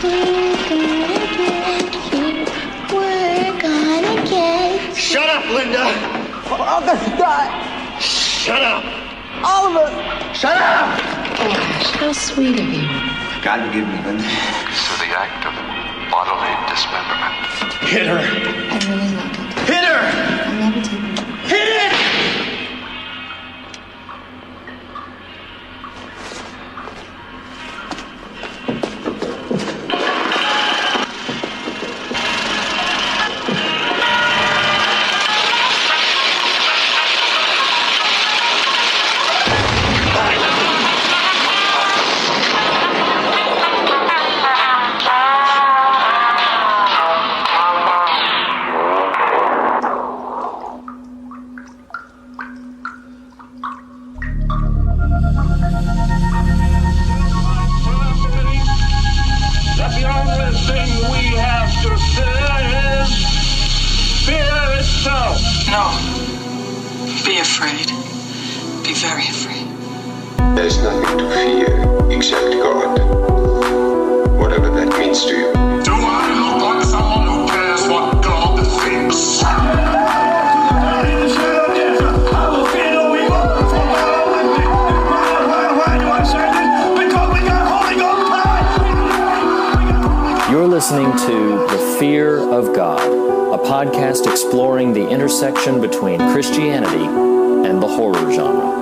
We're gonna get you. Shut up, Linda! I'm gonna die. Shut up! All of us. Shut up! Oh, Ash, how sweet of you. God forgive me, Linda. To the act of bodily dismemberment. Hit her! I really love it. Hit her! I love it too. Hit it! That the only thing we have to fear is fear itself. No. Be afraid. Be very afraid. There is nothing to fear except God. Whatever that means to you. Do I look like someone who cares what God thinks? Why do I say this? Because we got Holy Ghost power! You're listening to The Fear of God, a podcast exploring the intersection between Christianity and the horror genre.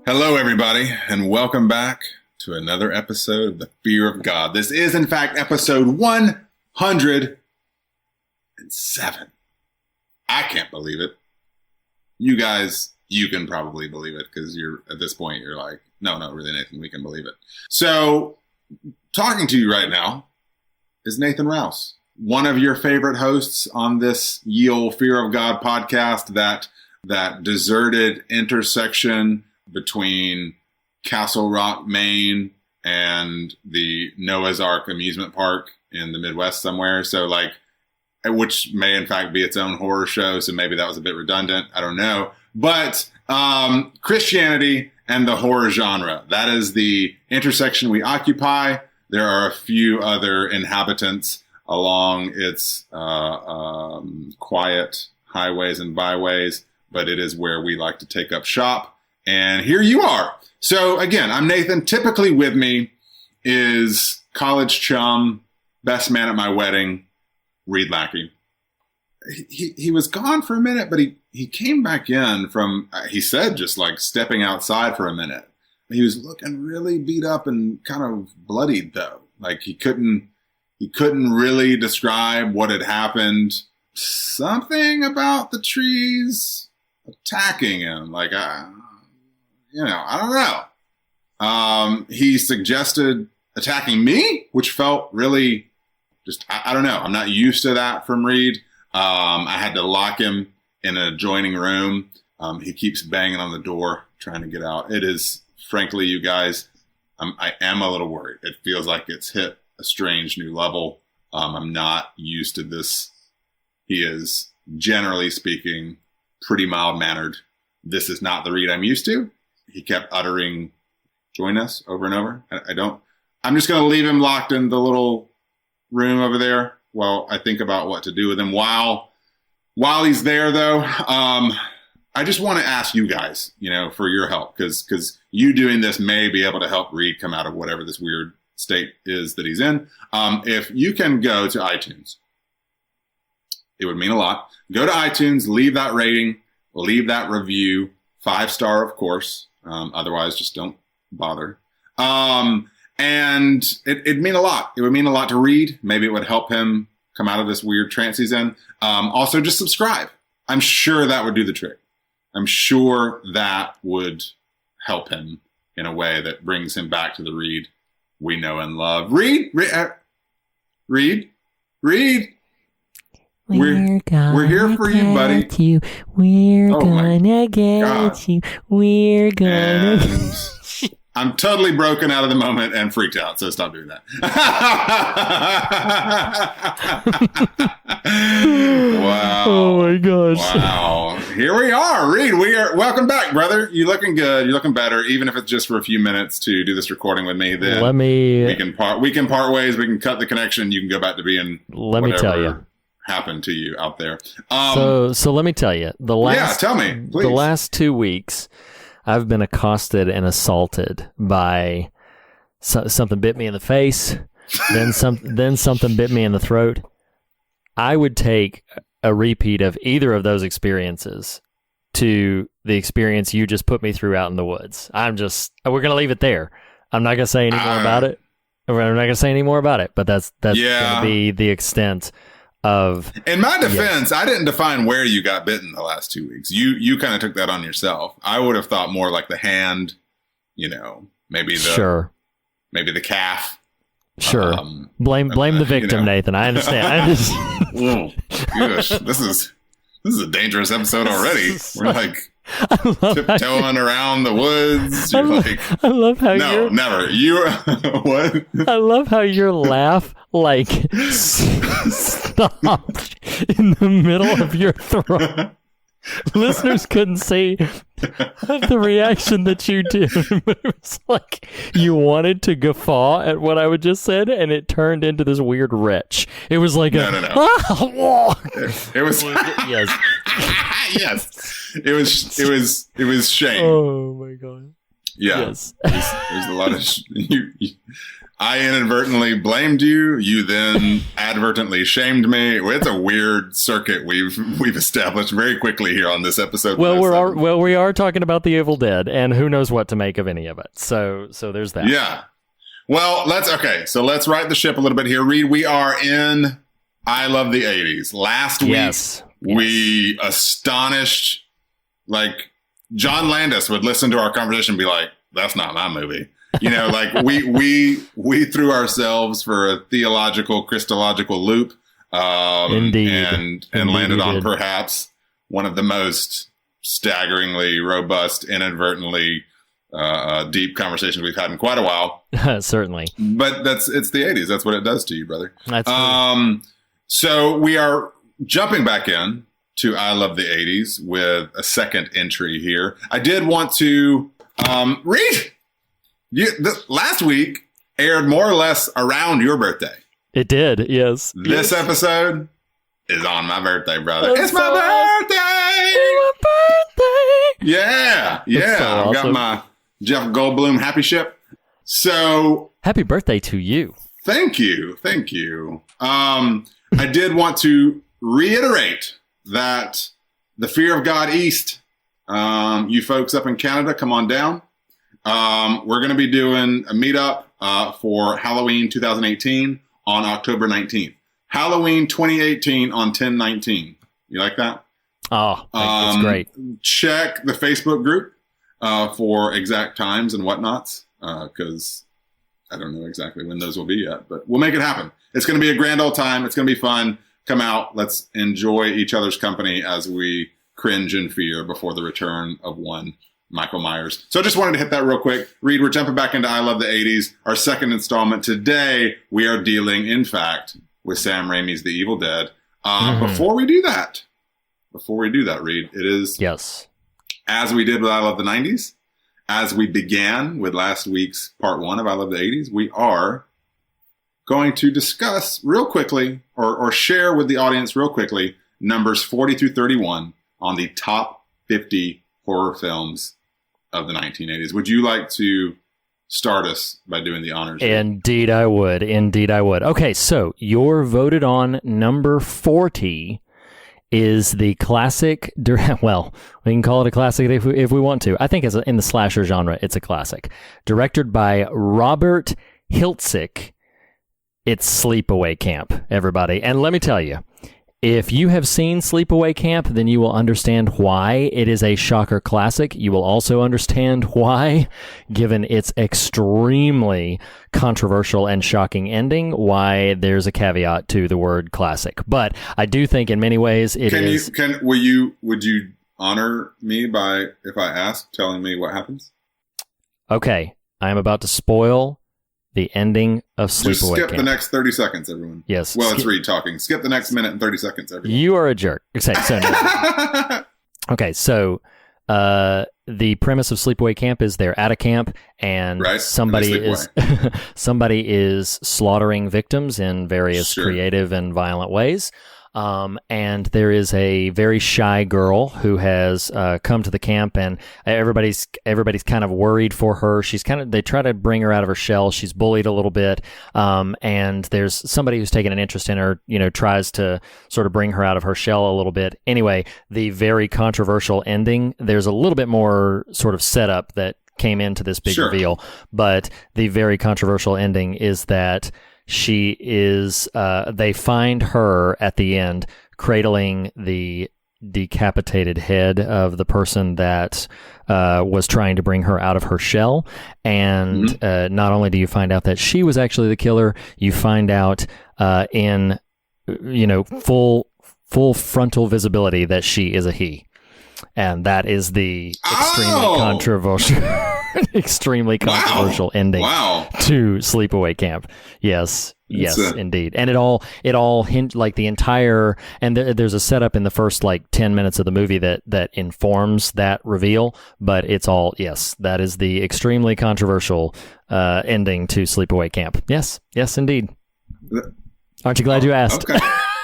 Hello, everybody, and welcome back to another episode of The Fear of God. This is, in fact, episode 107. I can't believe it. You guys, you can probably believe it because you're at this point, you're like, no, really, Nathan, we can believe it. So, talking to you right now is Nathan Rouse, one of your favorite hosts on this Ye Olde Fear of God podcast, that deserted intersection between Castle Rock, Maine, and the Noah's Ark amusement park in the Midwest somewhere. So, which may in fact be its own horror show. So maybe that was a bit redundant. I don't know. But Christianity and the horror genre, that is the intersection we occupy. There are a few other inhabitants along its quiet highways and byways, but it is where we like to take up shop. And here you are. So again, I'm Nathan. Typically with me is college chum, best man at my wedding, Reed Lackey. He was gone for a minute, but he came back in from, he said, just like stepping outside for a minute. He was looking really beat up and kind of bloodied though. Like he couldn't really describe what had happened. Something about the trees attacking him. I don't know. He suggested attacking me, which felt really just, I don't know. I'm not used to that from Reed. I had to lock him in an adjoining room. He keeps banging on the door, trying to get out. It is, frankly, you guys, I am a little worried. It feels like it's hit a strange new level. I'm not used to this. He is, generally speaking, pretty mild-mannered. This is not the Reed I'm used to. He kept uttering, join us, over and over. I'm just going to leave him locked in the little room over there while I think about what to do with him. While he's there, though, I just want to ask you guys, for your help, because you doing this may be able to help Reed come out of whatever this weird state is that he's in. If you can go to iTunes, it would mean a lot. Go to iTunes, leave that rating, leave that review, 5-star, of course. Otherwise, just don't bother. And it'd mean a lot. It would mean a lot to Reed. Maybe it would help him come out of this weird trance he's in. Also, just subscribe. I'm sure that would do the trick. I'm sure that would help him in a way that brings him back to the Reed we know and love. Reed. We're here for you, buddy. We're gonna get you. We're gonna. I'm totally broken out of the moment and freaked out, so stop doing that. Wow. Oh my gosh. Wow. Here we are. Reed, welcome back, brother. You looking good. You're looking better, even if it's just for a few minutes to do this recording with me. Then we can part ways, we can cut the connection, you can go back to being me tell you. Happened to you out there. So let me tell you. Tell me, please. The last 2 weeks I've been accosted and assaulted by something bit me in the face, then something bit me in the throat. I would take a repeat of either of those experiences to the experience you just put me through out in the woods. We're going to leave it there. I'm not going to say any more about it. We're not going to say any more about it, but that's going to be the extent of... In my defense, I didn't define where you got bitten the last 2 weeks. You kind of took that on yourself. I would have thought more like the hand, maybe the calf. Sure. Blame the victim, Nathan. I understand. Gosh, this is a dangerous episode already. We're like tiptoeing around the woods. You're I love how never. You what? I love how your laugh stopped in the middle of your throat. Listeners couldn't see the reaction that you did, but it was like you wanted to guffaw at what I would just said, and it turned into this weird retch. It was like no. It was yes, yes. It was shame. Oh my god. Yeah. Yes. There's a lot of I inadvertently blamed you. You then advertently shamed me. It's a weird circuit we've established very quickly here on this episode. Well, we are talking about the Evil Dead, and who knows what to make of any of it. So there's that. Yeah. Well, let's right the ship a little bit here. Reed, we are in I Love the 80s. Last week, we astonished, like John Landis would listen to our conversation and be like, "That's not my movie." Like we threw ourselves for a theological, Christological loop, Indeed. and landed on perhaps one of the most staggeringly robust, inadvertently deep conversations we've had in quite a while. Certainly, but it's the 80s. That's what it does to you, brother. That's so we are jumping back in to I Love the 80s with a second entry here. I did want to read. Last week aired more or less around your birthday. It did, yes. This episode is on my birthday, brother. It's my birthday! It's my birthday! Yeah. So I've got awesome. my Jeff Goldblum happy ship. So... Happy birthday to you. Thank you. I did want to reiterate that the Fear of God East, you folks up in Canada, come on down. We're going to be doing a meetup for Halloween 2018 on October 19th. Halloween 2018 on 10/19. You like that? Oh, that's great. Check the Facebook group for exact times and whatnots, because I don't know exactly when those will be yet, but we'll make it happen. It's going to be a grand old time. It's going to be fun. Come out. Let's enjoy each other's company as we cringe in fear before the return of one Michael Myers. So I just wanted to hit that real quick. Reed, we're jumping back into I Love the 80s, our second installment. Today, we are dealing, in fact, with Sam Raimi's The Evil Dead. Before we do that, Reed, it is, yes, as we did with I Love the 90s, as we began with last week's part 1 of I Love the 80s, we are going to discuss real quickly, or share with the audience real quickly, numbers 40 through 31 on the top 50 horror films of the 1980s. Would you like to start us by doing the honors? Indeed I would. Okay, so your voted on number 40 is the classic, well, we can call it a classic if we want to. I think in the slasher genre, it's a classic. Directed by Robert Hiltzik. It's Sleepaway Camp, everybody. And let me tell you, if you have seen Sleepaway Camp, then you will understand why it is a shocker classic. You will also understand why, given its extremely controversial and shocking ending, why there's a caveat to the word classic. But I do think in many ways it is... Would you honor me by, if I ask, telling me what happens? Okay. I am about to spoil the ending of Sleepaway Just skip Camp. the next 30 seconds, everyone. Yes. Well, it's Reed talking. Skip the next minute and 30 seconds, everyone. You are a jerk. Okay, so the premise of Sleepaway Camp is they're at a camp and Right, somebody and they is somebody is slaughtering victims in various creative and violent ways. And there is a very shy girl who has come to the camp, and everybody's kind of worried for her. They try to bring her out of her shell. She's bullied a little bit, and there's somebody who's taken an interest in her. Tries to sort of bring her out of her shell a little bit. Anyway, the very controversial ending. There's a little bit more sort of setup that came into this big reveal, but the very controversial ending is that she is, they find her at the end cradling the decapitated head of the person that was trying to bring her out of her shell. And not only do you find out that she was actually the killer, you find out in, full frontal visibility that she is a he. And that is the extremely controversial, ending to Sleepaway Camp. Yes, indeed. And it all hinged like the entire. And there's a setup in the first 10 minutes of the movie that informs that reveal. But it's all that is the extremely controversial ending to Sleepaway Camp. Yes, indeed. Aren't you glad you asked? Okay.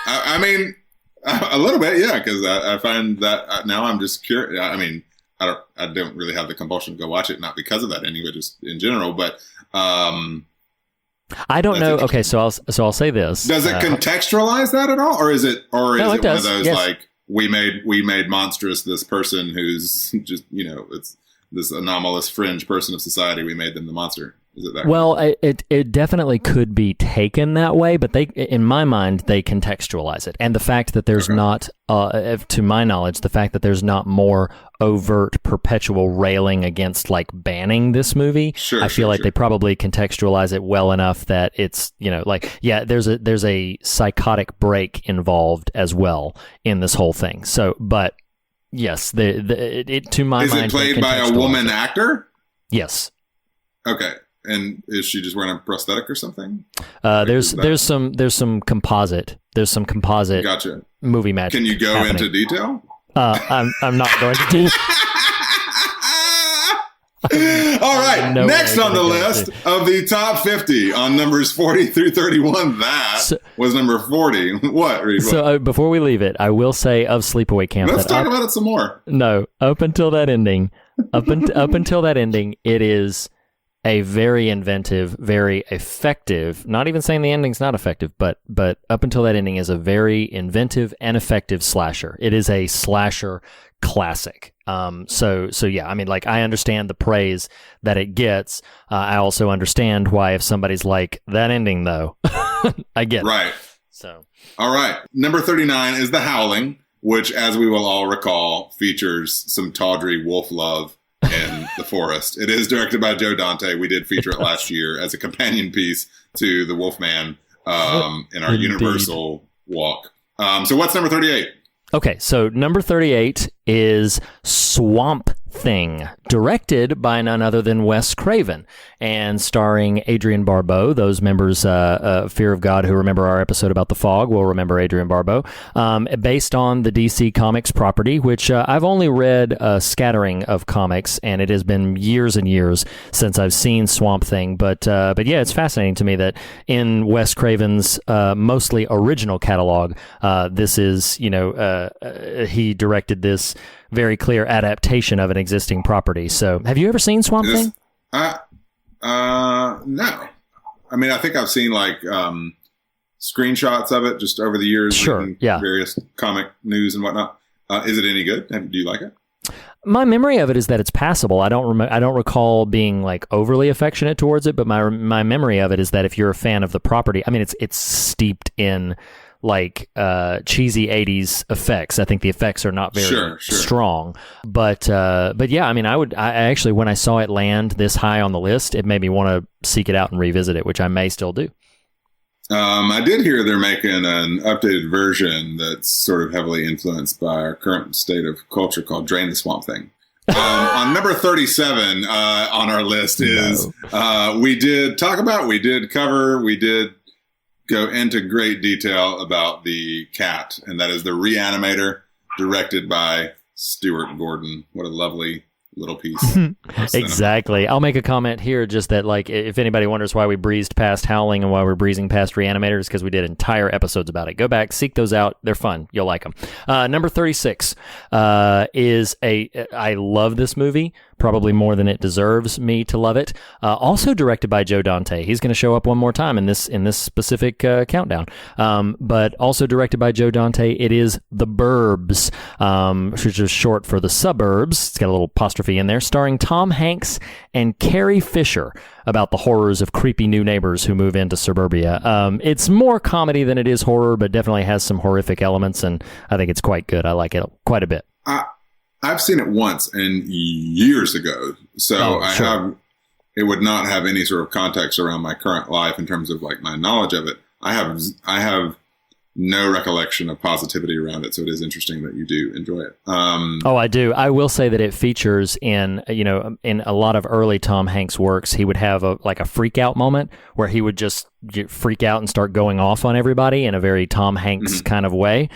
I mean. A little bit, yeah, because I find that now I'm just curious. I mean, I don't really have the compulsion to go watch it, not because of that anyway, just in general. But I don't know. Okay, so I'll say this. Does it contextualize that at all, or is it one of those like we made monstrous this person who's just it's this anomalous fringe person of society, we made them the monster? Is it that? Well, it definitely could be taken that way, but in my mind, they contextualize it. And the fact that there's not, to my knowledge, the fact that there's not more overt perpetual railing against banning this movie, I feel like they probably contextualize it well enough that it's, there's a psychotic break involved as well in this whole thing. So, but yes, to my mind, is it played by a woman actor? Yes. Okay. And is she just wearing a prosthetic or something? There's some composite. There's some composite. Gotcha. Movie magic. Can you go happening. into detail? I'm not going to do. All right. Next on the list of the top 50 on numbers 40 through 31. That was number 40. What? Reed, what? So before we leave it, I will say of Sleepaway Camp. Let's talk about it some more. No, up until that ending, up until that ending, it is a very inventive, very effective, not even saying the ending's not effective, but up until that ending is a very inventive and effective slasher. It is a slasher classic. So yeah, I mean, I understand the praise that it gets. I also understand why if somebody's like, that ending though, I get it. Right. So. All right. Number 39 is The Howling, which, as we will all recall, features some tawdry wolf love in the forest. It is directed by Joe Dante. We did feature it last year as a companion piece to The Wolfman in our Universal walk. So what's number 38? Okay, so number 38 is Swamp Thing, directed by none other than Wes Craven, and starring Adrienne Barbeau. Those members of Fear of God who remember our episode about The Fog will remember Adrienne Barbeau. Based on the DC Comics property, which I've only read a scattering of comics, and it has been years and years since I've seen Swamp Thing. But yeah, it's fascinating to me that in Wes Craven's mostly original catalog, this is, he directed this very clear adaptation of an existing property. So, have you ever seen Swamp Thing? No. I mean, I think I've seen screenshots of it just over the years. Sure. Yeah. Various comic news and whatnot. Is it any good? Do you like it? My memory of it is that it's passable. I don't recall being overly affectionate towards it, but my memory of it is that if you're a fan of the property, I mean, it's steeped in cheesy 80s effects. I think the effects are not very strong, but yeah, I mean, I actually, when I saw it land this high on the list, it made me want to seek it out and revisit it, which I may still do. I did hear they're making an updated version that's sort of heavily influenced by our current state of culture called Drain the Swamp Thing. On number 37 on our list is we did go into great detail about the cat, and that is The Reanimator, directed by Stuart Gordon. What a lovely little piece. Exactly. I'll make a comment here just that, like, if anybody wonders why we breezed past Howling and why we're breezing past Reanimators, because we did entire episodes about it. Go back, seek those out. They're fun. You'll like them. Number 36 is I love this movie, probably more than it deserves me to love it. Also directed by Joe Dante. He's going to show up one more time in this specific countdown. But also directed by Joe Dante. It is The Burbs, which is short for The Suburbs. It's got a little apostrophe in there, starring Tom Hanks and Carrie Fisher, about the horrors of creepy new neighbors who move into suburbia. It's more comedy than it is horror, but definitely has some horrific elements, and I think it's quite good. I like it quite a bit. I've seen it once and years ago, so it would not have any sort of context around my current life in terms of like my knowledge of it. I have no recollection of positivity around it, so it is interesting that you do enjoy it. I do. I will say that it features in a lot of early Tom Hanks works. He would have a freak out moment where he would just freak out and start going off on everybody in a very Tom Hanks kind of way.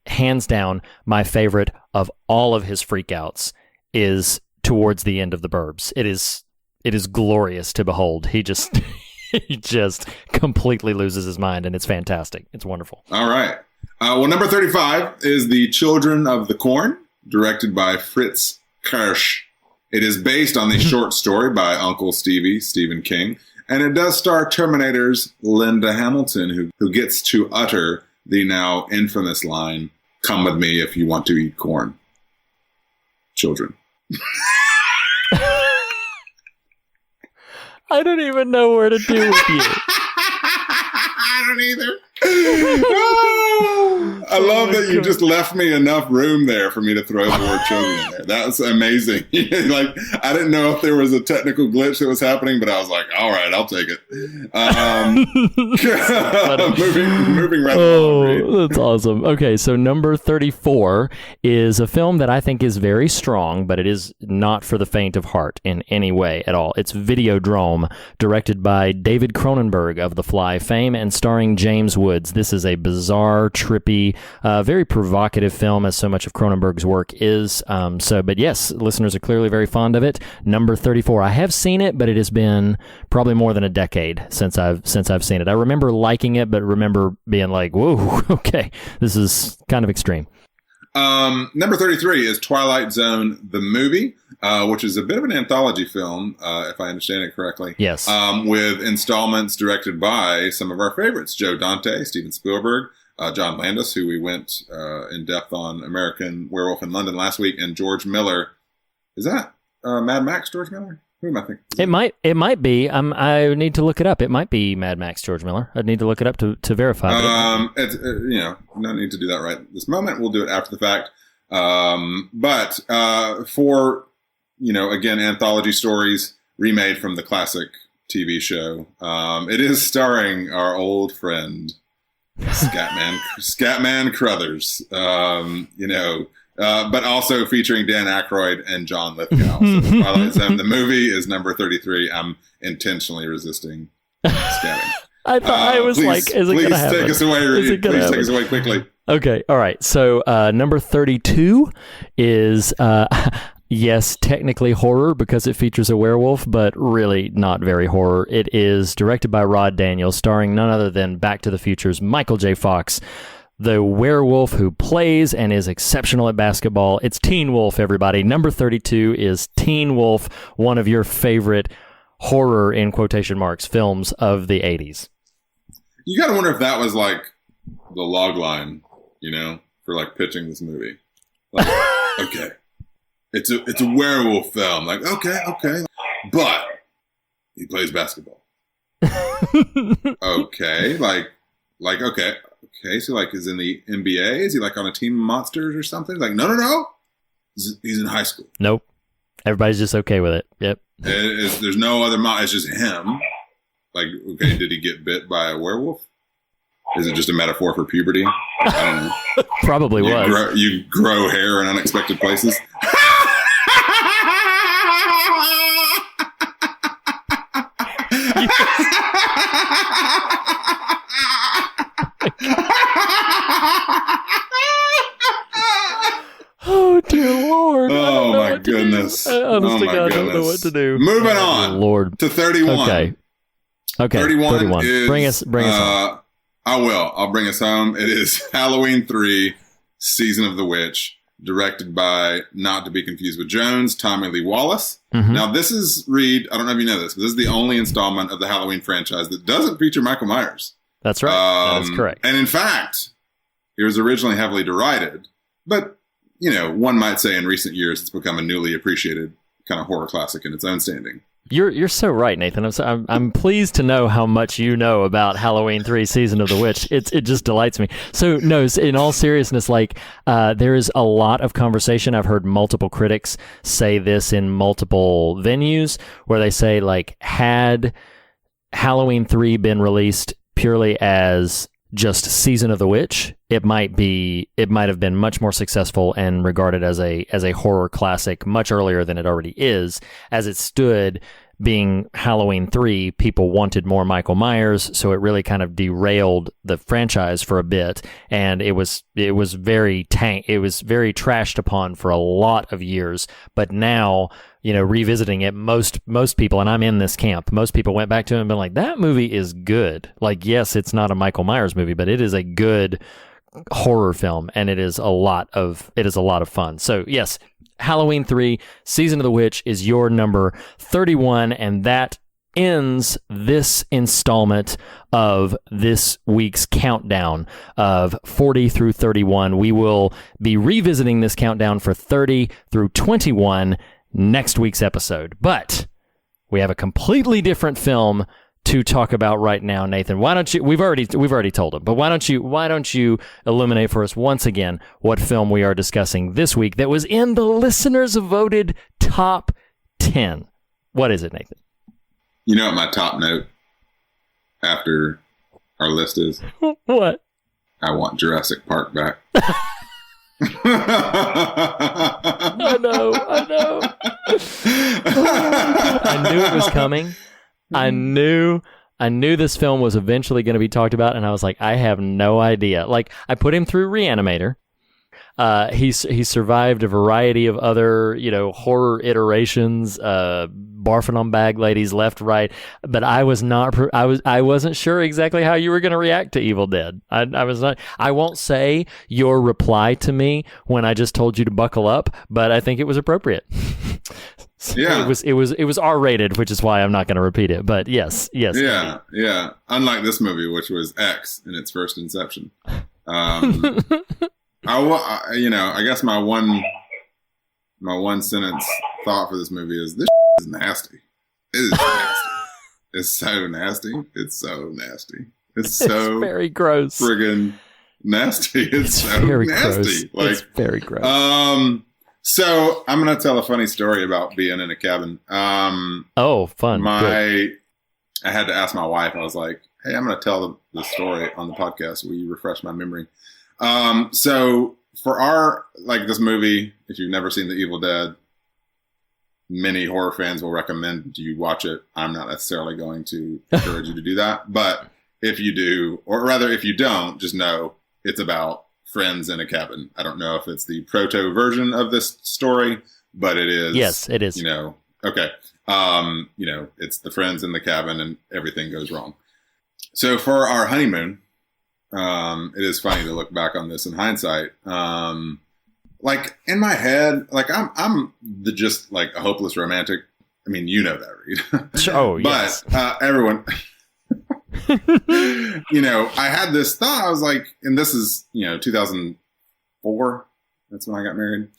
Hands down, my favorite of all of his freakouts is towards the end of The Burbs. It is glorious to behold. He just completely loses his mind, and it's fantastic. It's wonderful. All right. Well, number 35 is The Children of the Corn, directed by Fritz Kersh. It is based on the short story by Uncle Stevie, Stephen King, and it does star Terminator's Linda Hamilton, who gets to utter the now infamous line, "Come with me if you want to eat corn." Children. I don't even know where to do with you. I don't either. I love that you just left me enough room there for me to throw the word children in there. That's amazing. Like, I didn't know if there was a technical glitch that was happening, but I was like, all right, I'll take it. Moving right along. That's awesome. Okay, so number 34 is a film that I think is very strong, but it is not for the faint of heart in any way at all. It's Videodrome, directed by David Cronenberg of The Fly fame and starring James Woods. This is a bizarre, trippy, very provocative film, as so much of Cronenberg's work is. But yes, listeners are clearly very fond of it. Number 34. I have seen it, but it has been probably more than a decade since I've seen it. I remember liking it, but remember being like, whoa, okay, this is kind of extreme. Number 33 is Twilight Zone, the movie, which is a bit of an anthology film, if I understand it correctly. Yes. With installments directed by some of our favorites, Joe Dante, Steven Spielberg, John Landis, who we went in depth on American Werewolf in London last week, and George Miller. Is that Mad Max George Miller? Who am I thinking? It might be. I need to look it up. It might be Mad Max George Miller. I'd need to look it up to verify. It's no need to do that right this moment. We'll do it after the fact. But for again, anthology stories remade from the classic TV show, it is starring our old friend Scatman Crothers. But also featuring Dan Aykroyd and John Lithgow. So Twilight Zone, the movie, is number 33. I'm intentionally resisting scatting. I thought I was is it going to happen? Take us away. Please take us away quickly. Okay, all right. So number 32 is, yes, technically horror because it features a werewolf, but really not very horror. It is directed by Rod Daniels, starring none other than Back to the Future's Michael J. Fox, the werewolf who plays and is exceptional at basketball. It's Teen Wolf, everybody. Number 32 is Teen Wolf, one of your favorite horror, in quotation marks, films of the 80s. You got to wonder if that was like the log line, for like pitching this movie. Like, okay, it's a werewolf film. Like, okay, but he plays basketball. Okay, okay. Okay, so is in the NBA? Is he on a team of monsters or something? No. He's in high school. Nope. Everybody's just okay with it. Yep. There's no other it's just him. Okay, did he get bit by a werewolf? Is it just a metaphor for puberty? I don't know. Probably was. You grow hair in unexpected places. Oh dear Lord! Oh my goodness! Honest to God, I don't know what to do. Moving on, Lord, to 31. Okay. 31. Is, bring us home. I will. I'll bring us home. It is Halloween 3, Season of the Witch, directed by, not to be confused with Jones, Tommy Lee Wallace. Mm-hmm. Now, this is, Reed, I don't know if you know this, but this is the only installment of the Halloween franchise that doesn't feature Michael Myers. That's right. That is correct. And in fact, it was originally heavily derided, but, you know, one might say in recent years it's become a newly appreciated kind of horror classic in its own standing. You're so right, Nathan. I'm pleased to know how much you know about Halloween 3 Season of the Witch. It just delights me. So no, in all seriousness, like there is a lot of conversation. I've heard multiple critics say this in multiple venues where they say, like, had Halloween 3 been released purely as just Season of the Witch, it might have been much more successful and regarded as a horror classic much earlier than it already is. As it stood, being Halloween 3, people wanted more Michael Myers, so it really kind of derailed the franchise for a bit, and it was very trashed upon for a lot of years. But now, you know, revisiting it, most people, and I'm in this camp, most people went back to it and been like, that movie is good. Like, yes, it's not a Michael Myers movie, but it is a good horror film, and it is a lot of fun. So yes, Halloween 3 Season of the Witch is your number 31, and that ends this installment of this week's countdown of 40 through 31. We will be revisiting this countdown for 30 through 21 next week's episode, but we have a completely different film to talk about right now, Nathan. Why don't you? We've already told him, but why don't you illuminate for us once again what film we are discussing this week that was in the listeners' voted top 10? What is it, Nathan? You know what my top note after our list is? What? I want Jurassic Park back. I know. I knew it was coming. I knew this film was eventually going to be talked about, and I was like, I have no idea. Like, I put him through Reanimator. He survived a variety of other, you know, horror iterations, barfing on bag ladies left, right. But I wasn't sure exactly how you were going to react to Evil Dead. I won't say your reply to me when I just told you to buckle up, but I think it was appropriate. Yeah, it was R-rated, which is why I'm not going to repeat it. But yes. Yeah. Unlike this movie, which was X in its first inception. I guess my one sentence thought for this movie is this is nasty. It is nasty. It's so nasty. It's so nasty. It's so very gross. Friggin' nasty. It's so very nasty. Gross. Like, it's very gross. So I'm gonna tell a funny story about being in a cabin. Oh, fun. I had to ask my wife. I was like, "Hey, I'm gonna tell the story on the podcast. Will you refresh my memory?" So for this movie, if you've never seen The Evil Dead, many horror fans will recommend you watch it. I'm not necessarily going to encourage you to do that, but if you do, or rather if you don't, just know it's about friends in a cabin. I don't know if it's the proto version of this story, but it is. Yes, it is. Okay. It's the friends in the cabin and everything goes wrong. So for our honeymoon, it is funny to look back on this in hindsight. Like in my head, like I'm just like a hopeless romantic. I mean, you know that, Reed. Oh, yes. But everyone, I had this thought. I was like, and this is 2004. That's when I got married.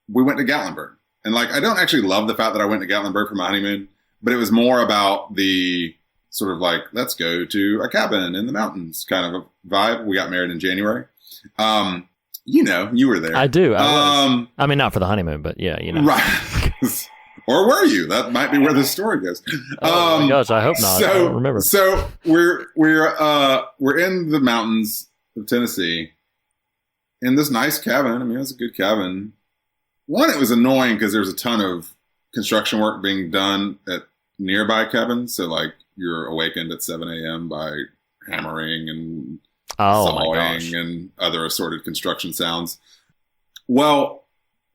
We went to Gatlinburg, and like I don't actually love the fact that I went to Gatlinburg for my honeymoon, but it was more about the sort of like, let's go to a cabin in the mountains kind of a vibe. We got married in January. You were there. I do. I was. I mean, not for the honeymoon, but yeah, Right. Or were you? That might be where the story goes. Oh my gosh, I hope not. I don't remember. So we're in the mountains of Tennessee in this nice cabin. I mean, it was a good cabin. One, it was annoying because there was a ton of construction work being done at nearby cabins. So like you're awakened at 7 a.m. by hammering and Oh my gosh. sawing and other assorted construction sounds. Well,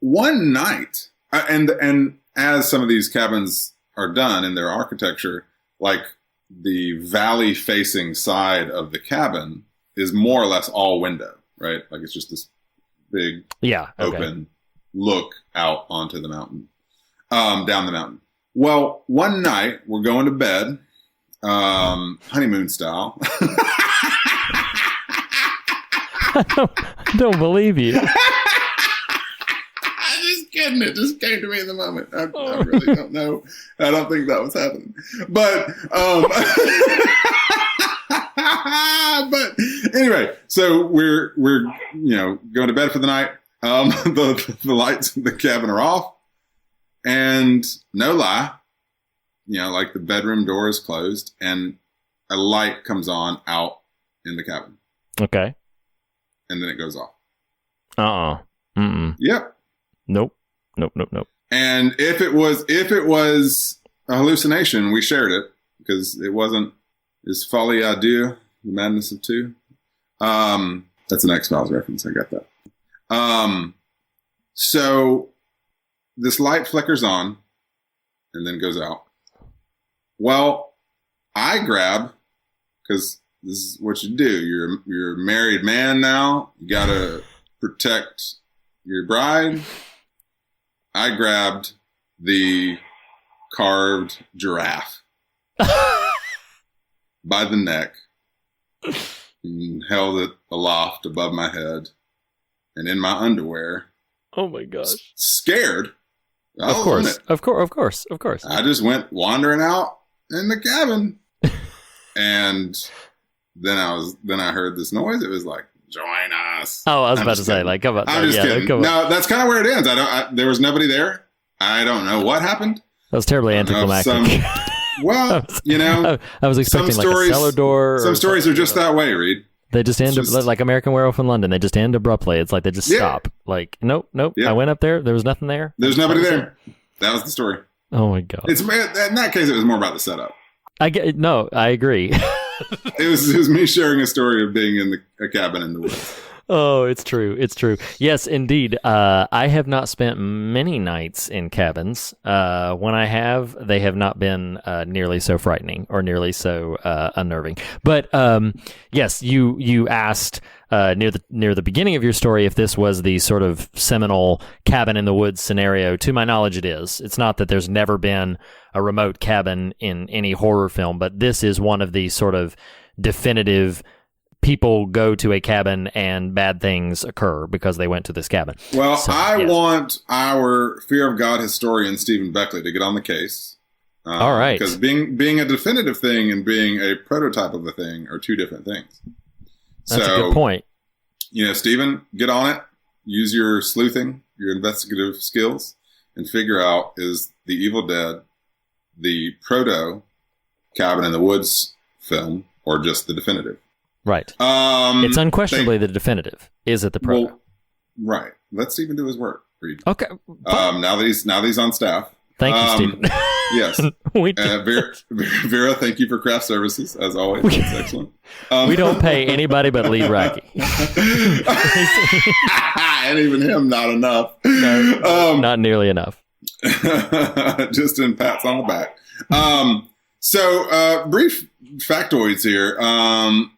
one night, and as some of these cabins are done in their architecture, like the valley facing side of the cabin is more or less all window, right? Like it's just this big open look out onto the mountain, down the mountain. Well, one night we're going to bed, honeymoon style. I don't believe you. I'm just kidding. It just came to me in the moment. I really don't know. I don't think that was happening. But but anyway, so we're going to bed for the night. The lights in the cabin are off, and no lie, like the bedroom door is closed, and a light comes on out in the cabin. Okay. And then it goes off. Mm-mm. Yep. Nope. And if it was a hallucination, we shared it because it wasn't. Is Folie à Deux, the madness of two? That's an X-Files reference. I got that. So this light flickers on and then goes out. Well, I grab, because this is what you do. You're a married man now. You gotta protect your bride. I grabbed the carved giraffe by the neck and held it aloft above my head, and in my underwear. Oh my gosh! Scared. Of course. I just went wandering out in the cabin, and then I heard this noise. It was like, "Join us." Oh, I was about to say, like, come on. I'm just kidding. No, that's kind of where it ends. There was nobody there. I don't know what happened. That was terribly anticlimactic. Well, I was expecting like a cellar door. Some stories are just that way, Reed. They just end like American Werewolf in London. They just end abruptly. It's like they just stop. Like, nope. Yeah. I went up there. There was nothing there. There's nobody there. That was the story. Oh my god! In that case, it was more about the setup. I agree. It was me sharing a story of being in a cabin in the woods. Oh, it's true. Yes, indeed. I have not spent many nights in cabins. When I have, they have not been nearly so frightening or nearly so unnerving. But yes, you asked near the beginning of your story if this was the sort of seminal cabin in the woods scenario. To my knowledge, it is. It's not that there's never been a remote cabin in any horror film, but this is one of the sort of definitive. People go to a cabin and bad things occur because they went to this cabin. Well, I want our Fear of God historian, Stephen Beckley, to get on the case. All right. Because being a definitive thing and being a prototype of a thing are two different things. That's a good point. Stephen, get on it. Use your sleuthing, your investigative skills, and figure out, is The Evil Dead the proto Cabin in the Woods film or just the definitive? Right. It's unquestionably the definitive. Is it the proto? Well, right. Let Stephen do his work. Reed. Okay. Now that he's on staff. Thank you, Stephen. Yes. Vera, thank you for craft services as always. That's excellent. We don't pay anybody but Lee Racky. And even him, not enough. No, not nearly enough. Just in pats on the back. So brief factoids here.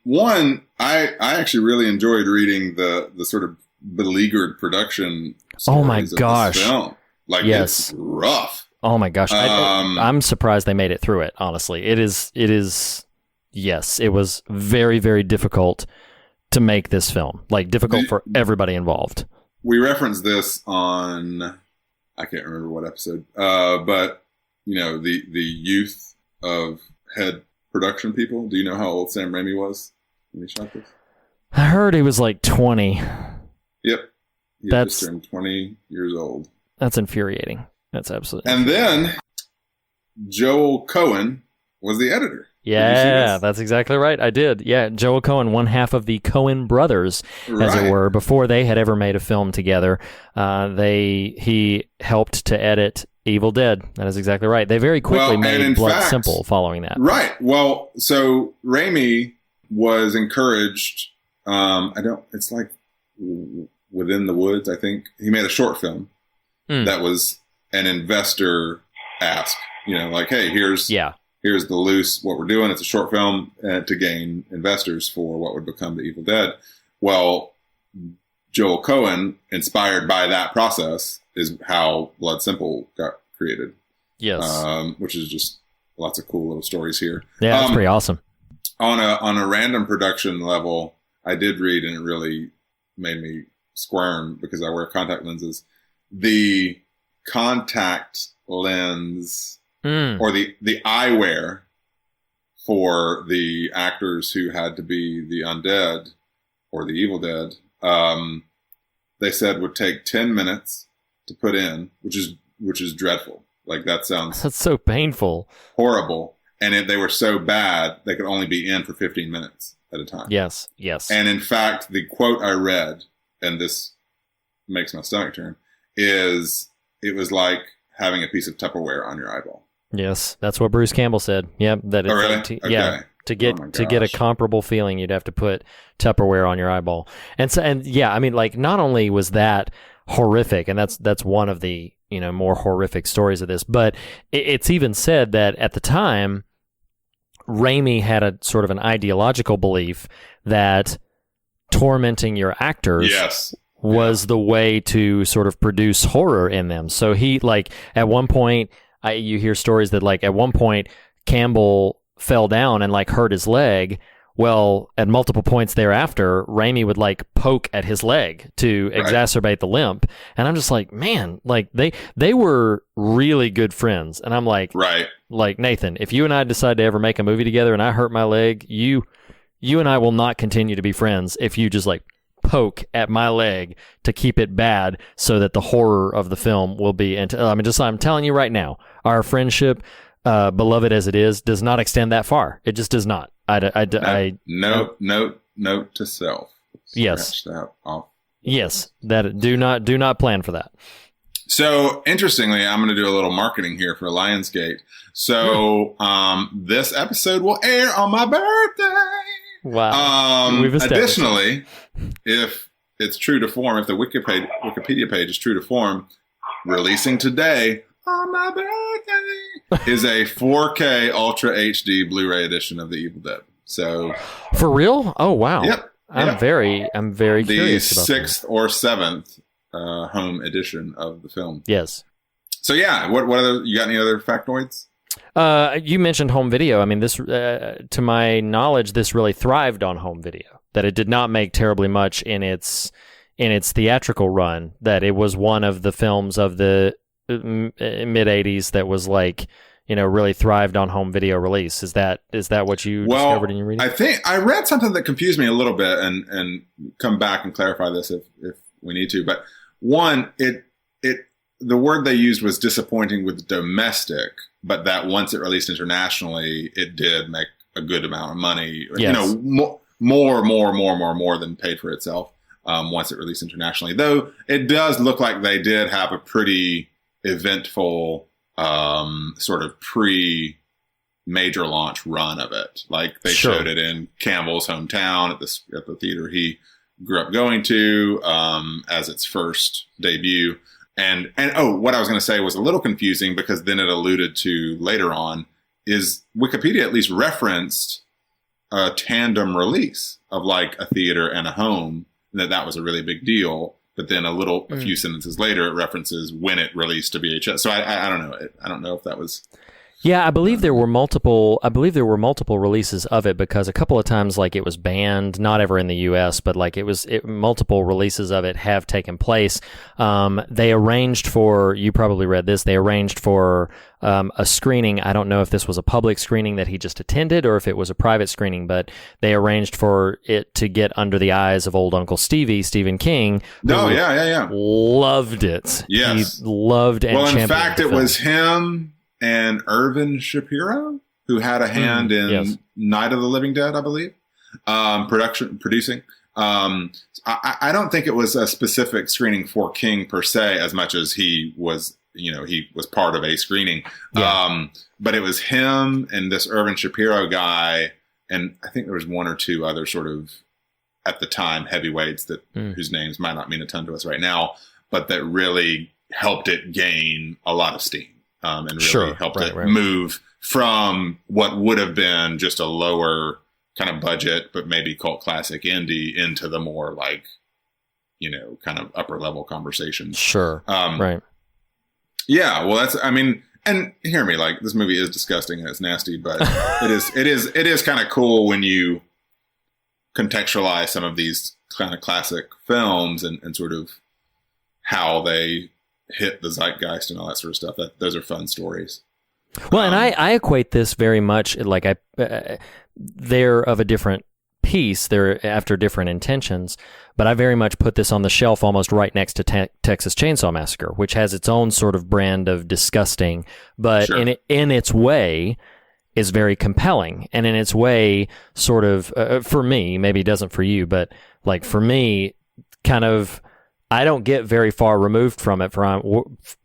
One, I actually really enjoyed reading the sort of beleaguered production stories oh my of gosh this film. Like, yes. It's rough. Oh my gosh. I'm surprised they made it through it, honestly. It is yes, it was very, very difficult to make this film. Like, difficult for everybody involved. We referenced this on, I can't remember what episode, but the youth of head production people. Do you know how old Sam Raimi was when he shot this? I heard he was like 20. Yep. He just turned 20 years old. That's infuriating. That's absolutely And then Joel Cohen was the editor. Yeah, that's exactly right. I did. Yeah, Joel Cohen, one half of the Cohen brothers, as it were, before they had ever made a film together. He helped to edit Evil Dead. That is exactly right. They very quickly made Blood Simple following that. Right. Well, so Raimi was encouraged. It's like Within the Woods, I think. He made a short film that was an investor ask, like, hey, here's what we're doing. It's a short film to gain investors for what would become the Evil Dead. Well, Joel Cohen, inspired by that process, is how Blood Simple got created. Yes. Which is just lots of cool little stories here. Yeah, that's pretty awesome. On a random production level, I did read, and it really made me squirm because I wear contact lenses. The contact lens or the eyewear for the actors who had to be the undead or the Evil Dead, they said would take 10 minutes to put in, which is dreadful. Like, that's so painful, horrible. And they were so bad, they could only be in for 15 minutes at a time. Yes. And in fact, the quote I read, and this makes my stomach turn, is it was like having a piece of Tupperware on your eyeball. Yes, that's what Bruce Campbell said. Yep. That really? Okay. Yeah. To get a comparable feeling, you'd have to put Tupperware on your eyeball. And I mean, like, not only was that horrific, and that's one of the more horrific stories of this, but it's even said that at the time, Raimi had a sort of an ideological belief that tormenting your actors was the way to sort of produce horror in them. So he, like, at one point, you hear stories that, like, at one point Campbell fell down and, like, hurt his leg. Well, at multiple points thereafter, Raimi would, like, poke at his leg to exacerbate the limp. And I'm just like, man, like, they were really good friends. And I'm like, like, Nathan, if you and I decide to ever make a movie together and I hurt my leg, you and I will not continue to be friends if you just, like, poke at my leg to keep it bad so that the horror of the film will be I'm telling you right now, our friendship, beloved as it is, does not extend that far. It just does not. Note to self. Yes. Scratch that off. Yes. That do not plan for that. So interestingly, I'm going to do a little marketing here for Lionsgate. So this episode will air on my birthday. Wow. Additionally, if it's true to form, if the Wikipedia page is true to form, releasing today on my birthday is a 4K Ultra HD Blu-ray edition of The Evil Dead. So, for real? Oh wow! Yep. I'm very curious about the 6th or 7th home edition of the film. Yes. So yeah, what other, you got any other factoids? You mentioned home video. I mean, this, to my knowledge, this really thrived on home video. That it did not make terribly much in its theatrical run. That it was one of the films of the mid '80s that was, like, really thrived on home video release. Is that what you discovered in your reading? I think I read something that confused me a little bit, and come back and clarify this if we need to. But one, the word they used was disappointing with domestic, but that once it released internationally, it did make a good amount of money. Yes. More than paid for itself once it released internationally. Though it does look like they did have a pretty eventful sort of pre-major launch run of it. Like, they showed it in Campbell's hometown at the theater he grew up going to as its first debut. And what I was going to say was a little confusing, because then it alluded to later on is Wikipedia at least referenced a tandem release of, like, a theater and a home, and that was a really big deal. But then a few sentences later, it references when it released to VHS. So I don't know. I don't know if that was. Yeah, I believe there were multiple releases of it, because a couple of times, like, it was banned, not ever in the U.S., but, like, multiple releases of it have taken place. They arranged for, you probably read this, they arranged for a screening. I don't know if this was a public screening that he just attended or if it was a private screening, but they arranged for it to get under the eyes of old Uncle Stephen King. Loved it. Yes. He loved and championed in fact, it film. was him and Irvin Shapiro, who had a hand in Night of the Living Dead, I believe, producing. I don't think it was a specific screening for King per se, as much as he was he was part of a screening. Yeah. But it was him and this Irvin Shapiro guy, and I think there was one or two other sort of, at the time, heavyweights that whose names might not mean a ton to us right now, but that really helped it gain a lot of steam, and really helped it move from what would have been just a lower kind of budget, but maybe cult classic indie, into the more like, kind of upper level conversations. Sure. Right. Yeah. Well, and hear me, like, this movie is disgusting and it's nasty, but it is kind of cool when you contextualize some of these kind of classic films and sort of how they hit the zeitgeist and all that sort of stuff. Those are fun stories. Well, and I equate this very much like they're of a different piece. They're after different intentions, but I very much put this on the shelf almost right next to Texas Chainsaw Massacre, which has its own sort of brand of disgusting, but in its way is very compelling, and in its way sort of, for me, maybe it doesn't for you, but like for me, kind of, I don't get very far removed from it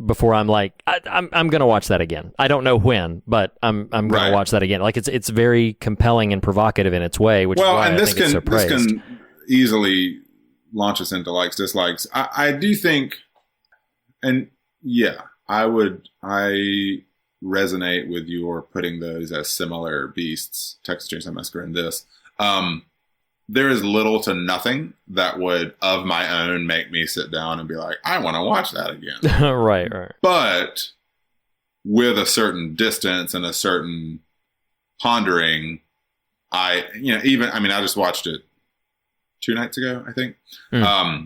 before I'm like, I'm going to watch that again. I don't know when, but I'm going to watch that again. Like it's very compelling and provocative in its way, which is why I think it's so praised. This can easily launch us into likes, dislikes. I do think, and yeah, I resonate with your putting those as similar beasts, Texas Chainsaw Massacre and this. There is little to nothing that would, of my own, make me sit down and be like, I want to watch that again. Right. But with a certain distance and a certain pondering, I just watched it 2 nights ago, I think. I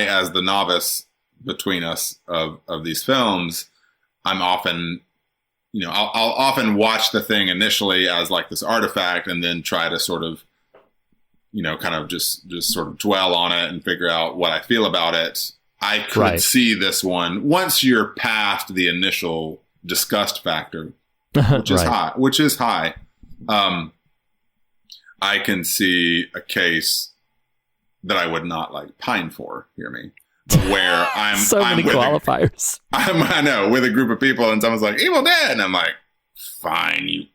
as the novice between us of these films, I'm often, I'll often watch the thing initially as like this artifact and then try to sort of, kind of just sort of dwell on it and figure out what I feel about it. I could see this one once you're past the initial disgust factor, which is high. I can see a case that I would not like pine for, hear me, where I'm many qualifiers. I know, with a group of people and someone's like, Evil Dead, and I'm like, fine,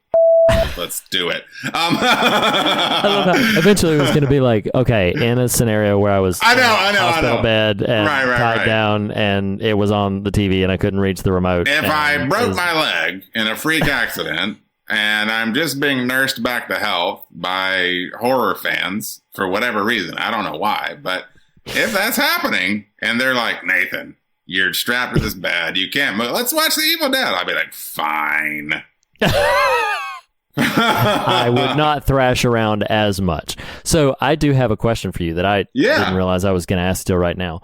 let's do it. I love how eventually it was going to be like, okay, in a scenario where I was in a hospital bed and tied down and it was on the TV and I couldn't reach the remote. If I broke my leg in a freak accident and I'm just being nursed back to health by horror fans for whatever reason, I don't know why, but if that's happening and they're like, Nathan, you're strapped to this bed, you can't move, let's watch The Evil Dead, I'll be like, fine. I would not thrash around as much. So I do have a question for you that I didn't realize I was going to ask still right now.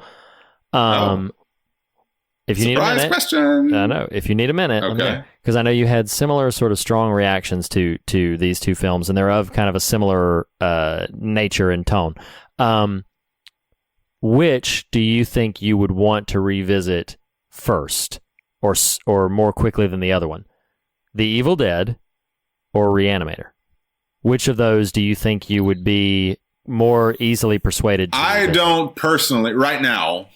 If you need a minute, question. I know. If you need a minute, okay, because I know you had similar sort of strong reactions to these two films, and they're of kind of a similar nature and tone. Which do you think you would want to revisit first, or more quickly than the other one? The Evil Dead or Reanimator? Which of those do you think you would be more easily persuaded to revisit? Right now,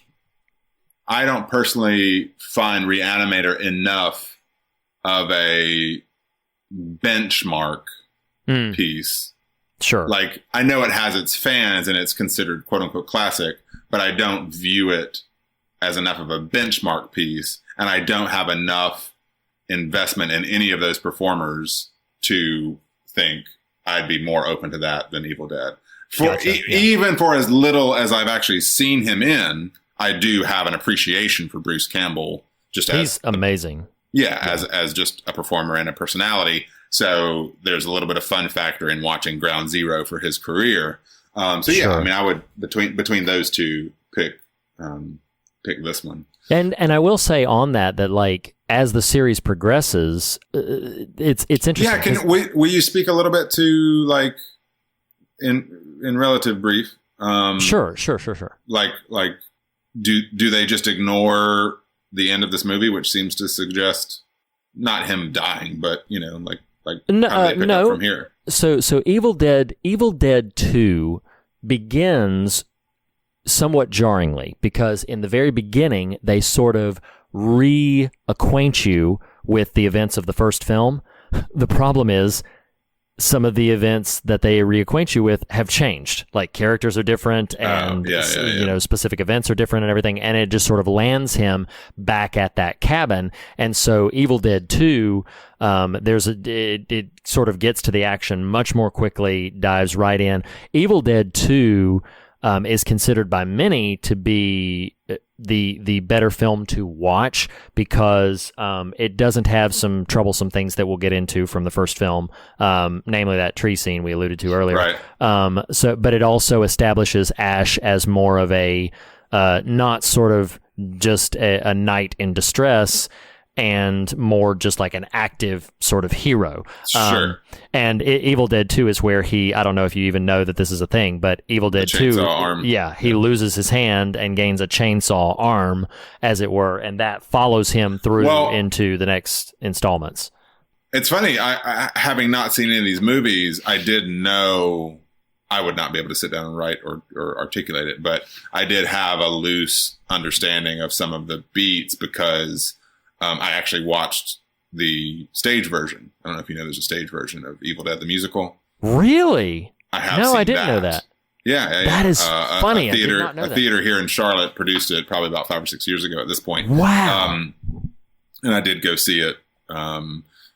I don't personally find Reanimator enough of a benchmark piece. Sure. Like, I know it has its fans and it's considered quote unquote classic, but I don't view it as enough of a benchmark piece, and I don't have enough investment in any of those performers to think I'd be more open to that than Evil Dead. Even for as little as I've actually seen him in, I do have an appreciation for Bruce Campbell. He's amazing. As just a performer and a personality. So there's a little bit of fun factor in watching Ground Zero for his career. I mean, I would between those two pick this one. And I will say on that like as the series progresses, it's interesting. Yeah, will you speak a little bit to like in relative brief? Sure. Like do they just ignore the end of this movie, which seems to suggest not him dying, but how do they pick up from here? So Evil Dead 2 begins somewhat jarringly, because in the very beginning, they sort of reacquaint you with the events of the first film. The problem is some of the events that they reacquaint you with have changed. Like, characters are different, and you know, specific events are different and everything, and it just sort of lands him back at that cabin. And so Evil Dead 2, it sort of gets to the action much more quickly, dives right in. Evil Dead 2 is considered by many to be the better film to watch, because it doesn't have some troublesome things that we'll get into from the first film, namely that tree scene we alluded to earlier. Right. But it also establishes Ash as more of a not sort of just a knight in distress, and more just like an active sort of hero. Sure. And Evil Dead 2 is where I don't know if you even know that this is a thing, but Evil Dead 2, arm. He loses his hand and gains a chainsaw arm, as it were, and that follows him through into the next installments. It's funny, I having not seen any of these movies, I did know I would not be able to sit down and write or articulate it, but I did have a loose understanding of some of the beats, because I actually watched the stage version. I don't know if you know there's a stage version of Evil Dead the musical. Really? I have. No, seen I didn't know that. Yeah. That is funny. A theater, I did not know a theater here in Charlotte produced it probably about 5 or 6 years ago at this point. Wow. And I did go see it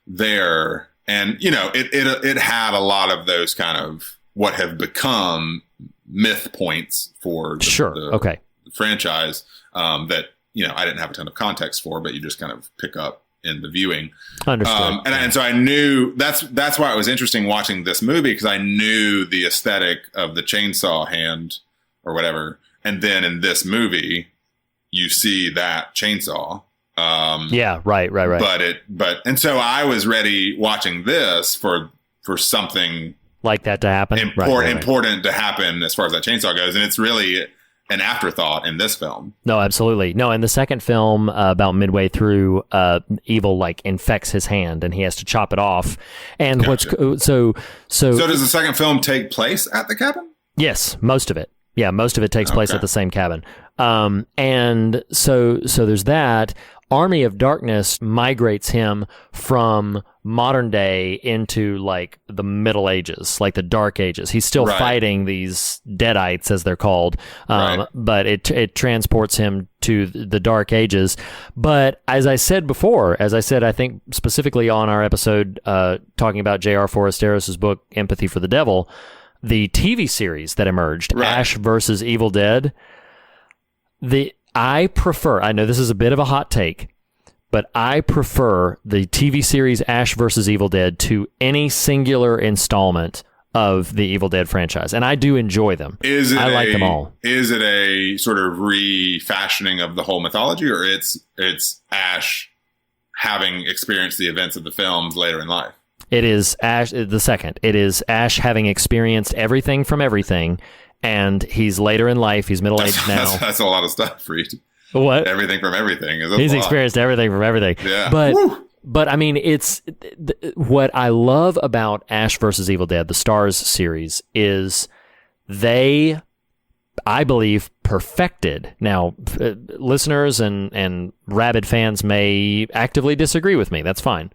there, and you know, it had a lot of those kind of what have become myth points for the franchise that, you know, I didn't have a ton of context for, but you just kind of pick up in the viewing. Understood. And so I knew that's why it was interesting watching this movie, because I knew the aesthetic of the chainsaw hand or whatever. And then in this movie, you see that chainsaw. Right. And so I was ready watching this for something like that to happen. Important to happen as far as that chainsaw goes. And it's really an afterthought in this film. No, absolutely. No, in the second film, about midway through, Evil like infects his hand and he has to chop it off. And Gotcha. So does the second film take place at the cabin? Yes, most of it. Yeah, most of it takes place at the same cabin. And so there's that. Army of Darkness migrates him from modern day into like the Middle Ages, like the Dark Ages. He's still fighting these Deadites, as they're called, but it transports him to the Dark Ages. But as I said before, I think specifically on our episode talking about J.R. Forasteros' book Empathy for the Devil, the TV series that emerged, Ash versus Evil Dead, I know this is a bit of a hot take, but I prefer the TV series Ash vs. Evil Dead to any singular installment of the Evil Dead franchise, and I do enjoy them. I like them all. Is it a sort of refashioning of the whole mythology, or it's Ash having experienced the events of the films later in life? It is Ash, the second. It is Ash having experienced everything from everything, and he's later in life. He's middle-aged now. That's a lot of stuff, Reed. What? Everything from everything. He's experienced everything from everything. Yeah. But I mean, it's what I love about Ash versus Evil Dead, the Stars series, is they, I believe, perfected. Now, listeners and rabid fans may actively disagree with me. That's fine.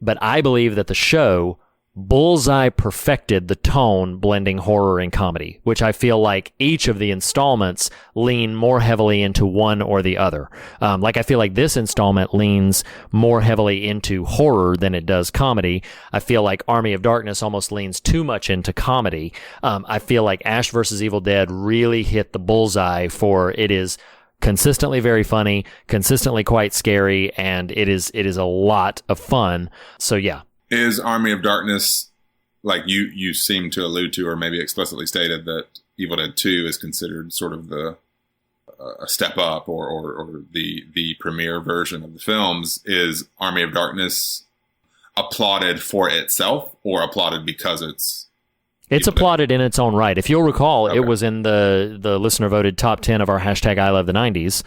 But I believe that the show bullseye perfected the tone blending horror and comedy, which I feel like each of the installments lean more heavily into one or the other. Like I feel like this installment leans more heavily into horror than it does comedy. I feel like Army of Darkness almost leans too much into comedy. I feel like Ash vs. Evil Dead really hit the bullseye for it is consistently very funny, consistently quite scary, and it is a lot of fun. So yeah. Is Army of Darkness, like you seem to allude to, or maybe explicitly stated, that Evil Dead 2 is considered sort of a step up or the premiere version of the films? Is Army of Darkness applauded for itself or applauded because it's applauded in its own right. If you'll recall, it was in the listener voted top 10 of our hashtag I Love the 90s.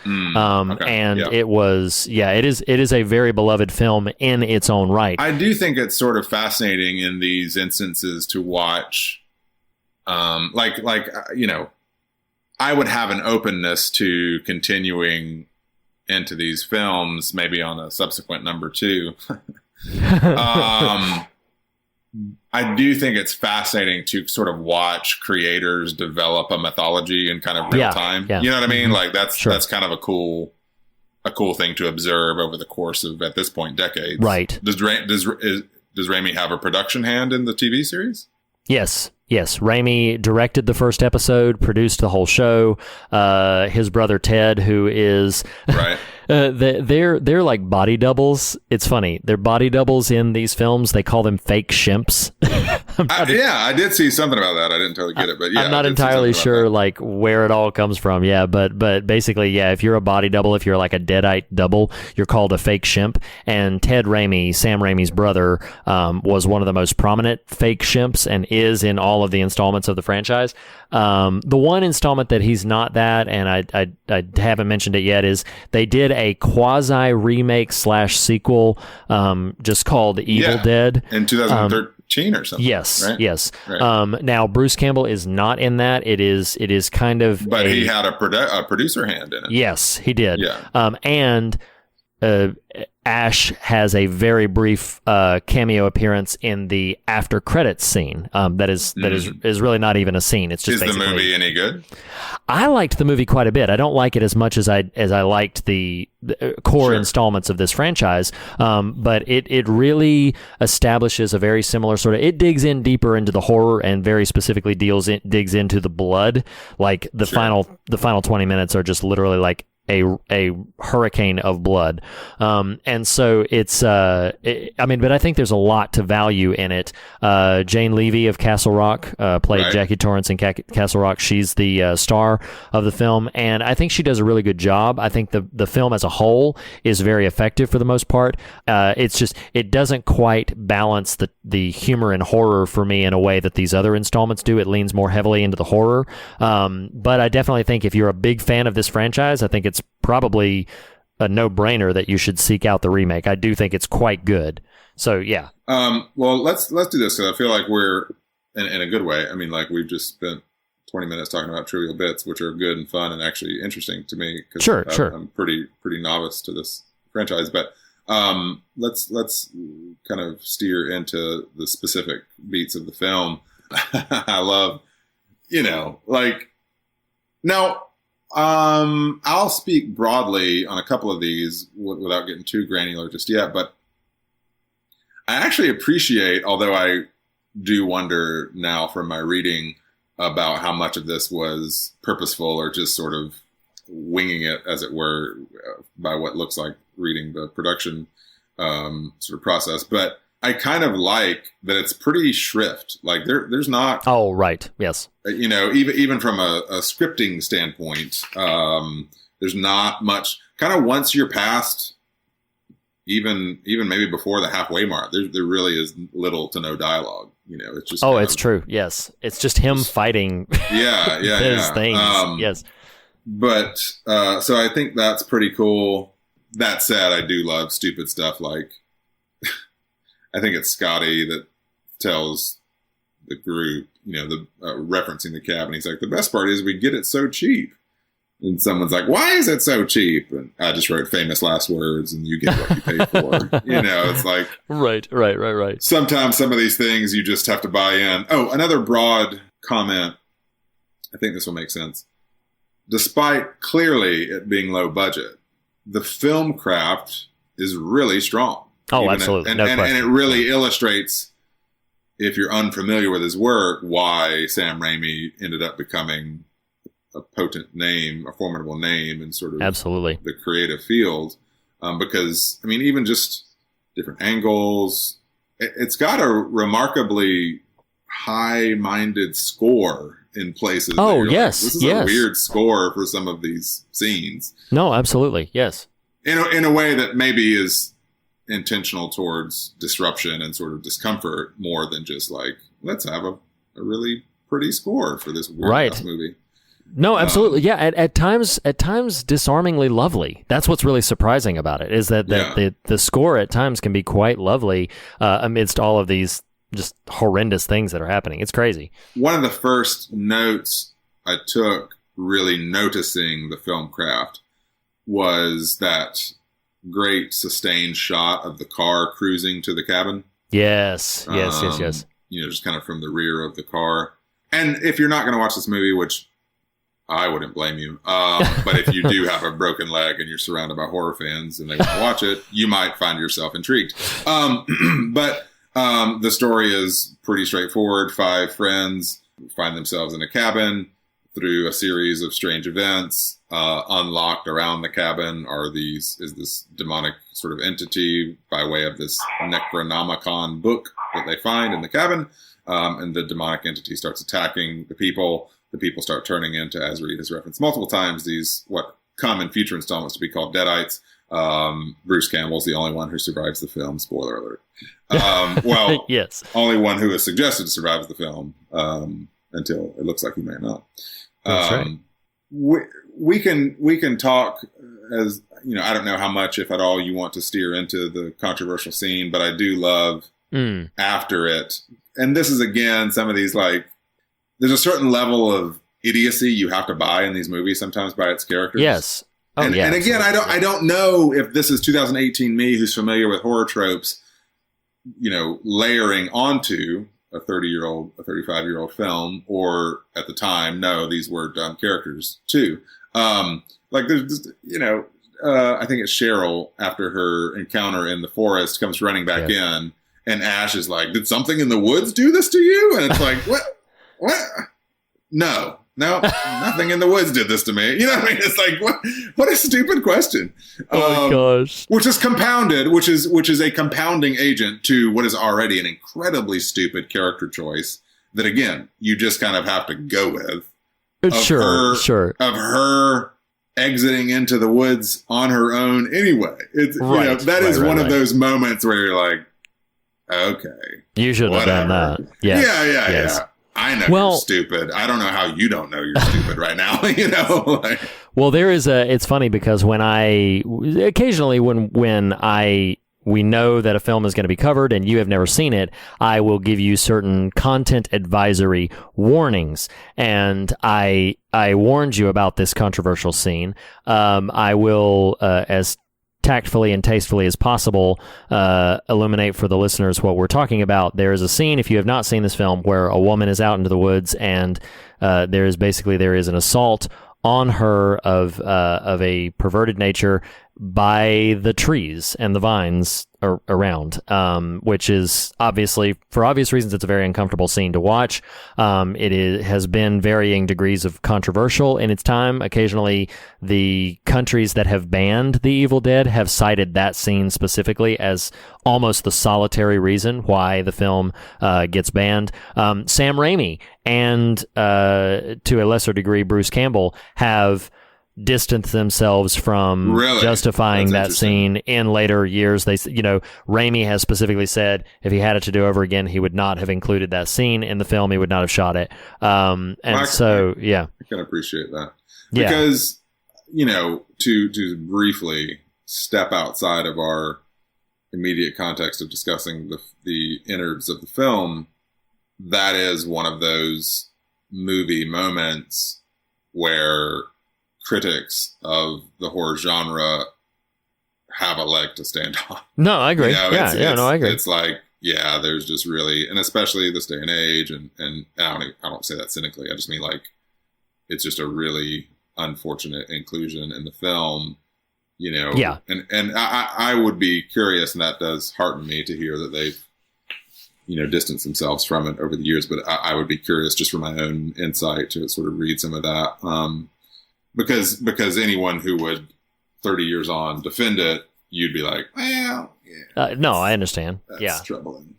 It is a very beloved film in its own right. I do think it's sort of fascinating in these instances to watch, I would have an openness to continuing into these films, maybe on a subsequent number 2. I do think it's fascinating to sort of watch creators develop a mythology in kind of real time. Yeah. You know what I mean? Like that's Sure. that's kind of a cool thing to observe over the course of, at this point, decades. Right. Does Raimi have a production hand in the TV series? Yes. Raimi directed the first episode, produced the whole show. His brother Ted, who is Right. they're like body doubles. It's funny. They're body doubles in these films. They call them fake shimps. I did see something about that. I didn't totally get it, but yeah, I'm not I did see entirely something sure about like where it all comes from. Yeah, but basically, yeah, if you're a body double, if you're like a deadite double, you're called a fake shimp. And Ted Raimi, Sam Raimi's brother, was one of the most prominent fake shimps and is in all of the installments of the franchise. The one installment that he's not that, and I haven't mentioned it yet, is they did a quasi remake / sequel, just called Evil Dead in 2013 or something. Yes, right? yes. Right. Now Bruce Campbell is not in that. It is kind of, but he had a producer hand in it. Yes, he did. Yeah. And Ash has a very brief cameo appearance in the after credits scene. That is really not even a scene. It's just Is the movie any good? I liked the movie quite a bit. I don't like it as much as I liked the core installments of this franchise. But it really establishes a very similar sort of. It digs in deeper into the horror and very specifically digs into the blood. Like the final 20 minutes are just literally like a hurricane of blood. And so it's, but I think there's a lot to value in it. Jane Levy of Castle Rock played Right. Jackie Torrance in Castle Rock. She's the star of the film, and I think she does a really good job. I think the film as a whole is very effective for the most part. It's just, it doesn't quite balance the humor and horror for me in a way that these other installments do. It leans more heavily into the horror. But I definitely think if you're a big fan of this franchise, I think it's probably a no-brainer that you should seek out the remake. I do think it's quite good. So yeah. Well, let's do this. 'Cause I feel like we're in a good way. I mean, like we've just spent 20 minutes talking about trivial bits, which are good and fun and actually interesting to me. Cause Sure. I'm pretty novice to this franchise, but let's kind of steer into the specific beats of the film. I love, like now. I'll speak broadly on a couple of these without getting too granular just yet, but I actually appreciate, although I do wonder now from my reading about how much of this was purposeful or just sort of winging it, as it were, by what looks like reading the production sort of process. But I kind of like that it's pretty shrift. Like there's not. Oh, right. Yes. Even from a scripting standpoint, there's not much. Kind of once you're past, even maybe before the halfway mark, there really is little to no dialogue. It's just. Oh, it's true. Yes, it's just him fighting. Yeah, his things. Yes. But so I think that's pretty cool. That said, I do love stupid stuff like. I think it's Scotty that tells the group, referencing the cab, and he's like, the best part is we get it so cheap. And someone's like, why is it so cheap? And I just wrote famous last words, and you get what you pay for. It's like... Right. Sometimes some of these things you just have to buy in. Oh, another broad comment. I think this will make sense. Despite clearly it being low budget, the film craft is really strong. Oh, absolutely. And it really illustrates, if you're unfamiliar with his work, why Sam Raimi ended up becoming a potent name, a formidable name in sort of absolutely the creative field. Because, even just different angles, it's got a remarkably high-minded score in places. Oh, yes. This is a weird score for some of these scenes. No, absolutely. Yes. In a way that maybe is intentional towards disruption and sort of discomfort more than just like, let's have a really pretty score for this weird movie. No, absolutely. Yeah. At times disarmingly lovely. That's what's really surprising about it, is that the score at times can be quite lovely amidst all of these just horrendous things that are happening. It's crazy. One of the first notes I took really noticing the film craft was that great sustained shot of the car cruising to the cabin. Yes. You know, just kind of from the rear of the car. And if you're not going to watch this movie, which I wouldn't blame you, but if you do have a broken leg and you're surrounded by horror fans and they want to watch it, you might find yourself intrigued. But the story is pretty straightforward. 5 friends find themselves in a cabin through a series of strange events. Unlocked around the cabin is this demonic sort of entity by way of this Necronomicon book that they find in the cabin. And the demonic entity starts attacking the people. The people start turning into, as Reed has referenced multiple times, these what come in future installments to be called Deadites. Bruce Campbell's the only one who survives the film. Spoiler alert. Well, yes, only one who is suggested to survive the film until it looks like he may not. That's right. We can talk, as you know, I don't know how much, if at all, you want to steer into the controversial scene, but I do love after it. And this is, again, some of these, like, there's a certain level of idiocy you have to buy in these movies sometimes by its characters. Yes. Oh, and, yeah, and again, I don't know if this is 2018 me who's familiar with horror tropes, you know, layering onto a 30-year-old, a 35-year-old film, or at the time, no, these were dumb characters too. Like there's just, you know, I think it's Cheryl after her encounter in the forest comes running back in, and Ash is like, "Did something in the woods do this to you?" And it's like, what? No, nothing in the woods did this to me. You know what I mean? It's like, what a stupid question. Oh my gosh. Which is compounded, which is a compounding agent to what is already an incredibly stupid character choice that, again, you just kind of have to go with. Sure. Of her exiting into the woods on her own anyway. It's right, you know, that is one of those moments where you're like, okay. You should have done that. Yes. Yeah. I know you're stupid. I don't know how you don't know you're stupid right now. You know. Like, well, it's funny because when we know that a film is going to be covered and you have never seen it, I will give you certain content advisory warnings. And I warned you about this controversial scene. I will, as tactfully and tastefully as possible, illuminate for the listeners what we're talking about. There is a scene, if you have not seen this film, where a woman is out into the woods and there is an assault on her of a perverted nature by the trees and the vines around, which is obviously, for obvious reasons, it's a very uncomfortable scene to watch. It has been varying degrees of controversial in its time. Occasionally, the countries that have banned The Evil Dead have cited that scene specifically as almost the solitary reason why the film gets banned. Sam Raimi and, to a lesser degree, Bruce Campbell have distanced themselves from justifying that scene in later years. They, you know, Raimi has specifically said if he had it to do over again, he would not have included that scene in the film. He would not have shot it. I can appreciate that because, you know, to briefly step outside of our immediate context of discussing the innards of the film, that is one of those movie moments where critics of the horror genre have a leg to stand on. No, I agree. You know, I agree. It's like, there's just really, and especially this day and age, and I don't say that cynically. I just mean like, it's just a really unfortunate inclusion in the film, you know. Yeah. And I would be curious, and that does hearten me to hear that they've, you know, distanced themselves from it over the years. But I would be curious, just for my own insight, to sort of read some of that. Because anyone who would 30 years on defend it, you'd be like, well, yeah. No, I understand. That's troubling.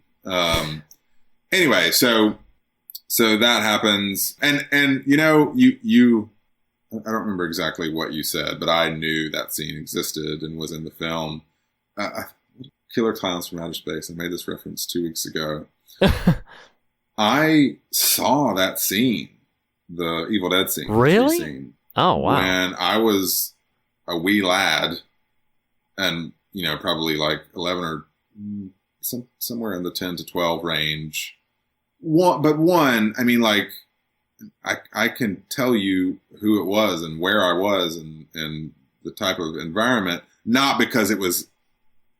Anyway, so that happens, and you know, you I don't remember exactly what you said, but I knew that scene existed and was in the film. Killer Clowns from Outer Space. I made this reference 2 weeks ago. I saw that scene, the Evil Dead scene. Really? Scene, oh, wow. When I was a wee lad, and, you know, probably like 11 or somewhere in the 10 to 12 range. I mean, like, I can tell you who it was and where I was and the type of environment, not because it was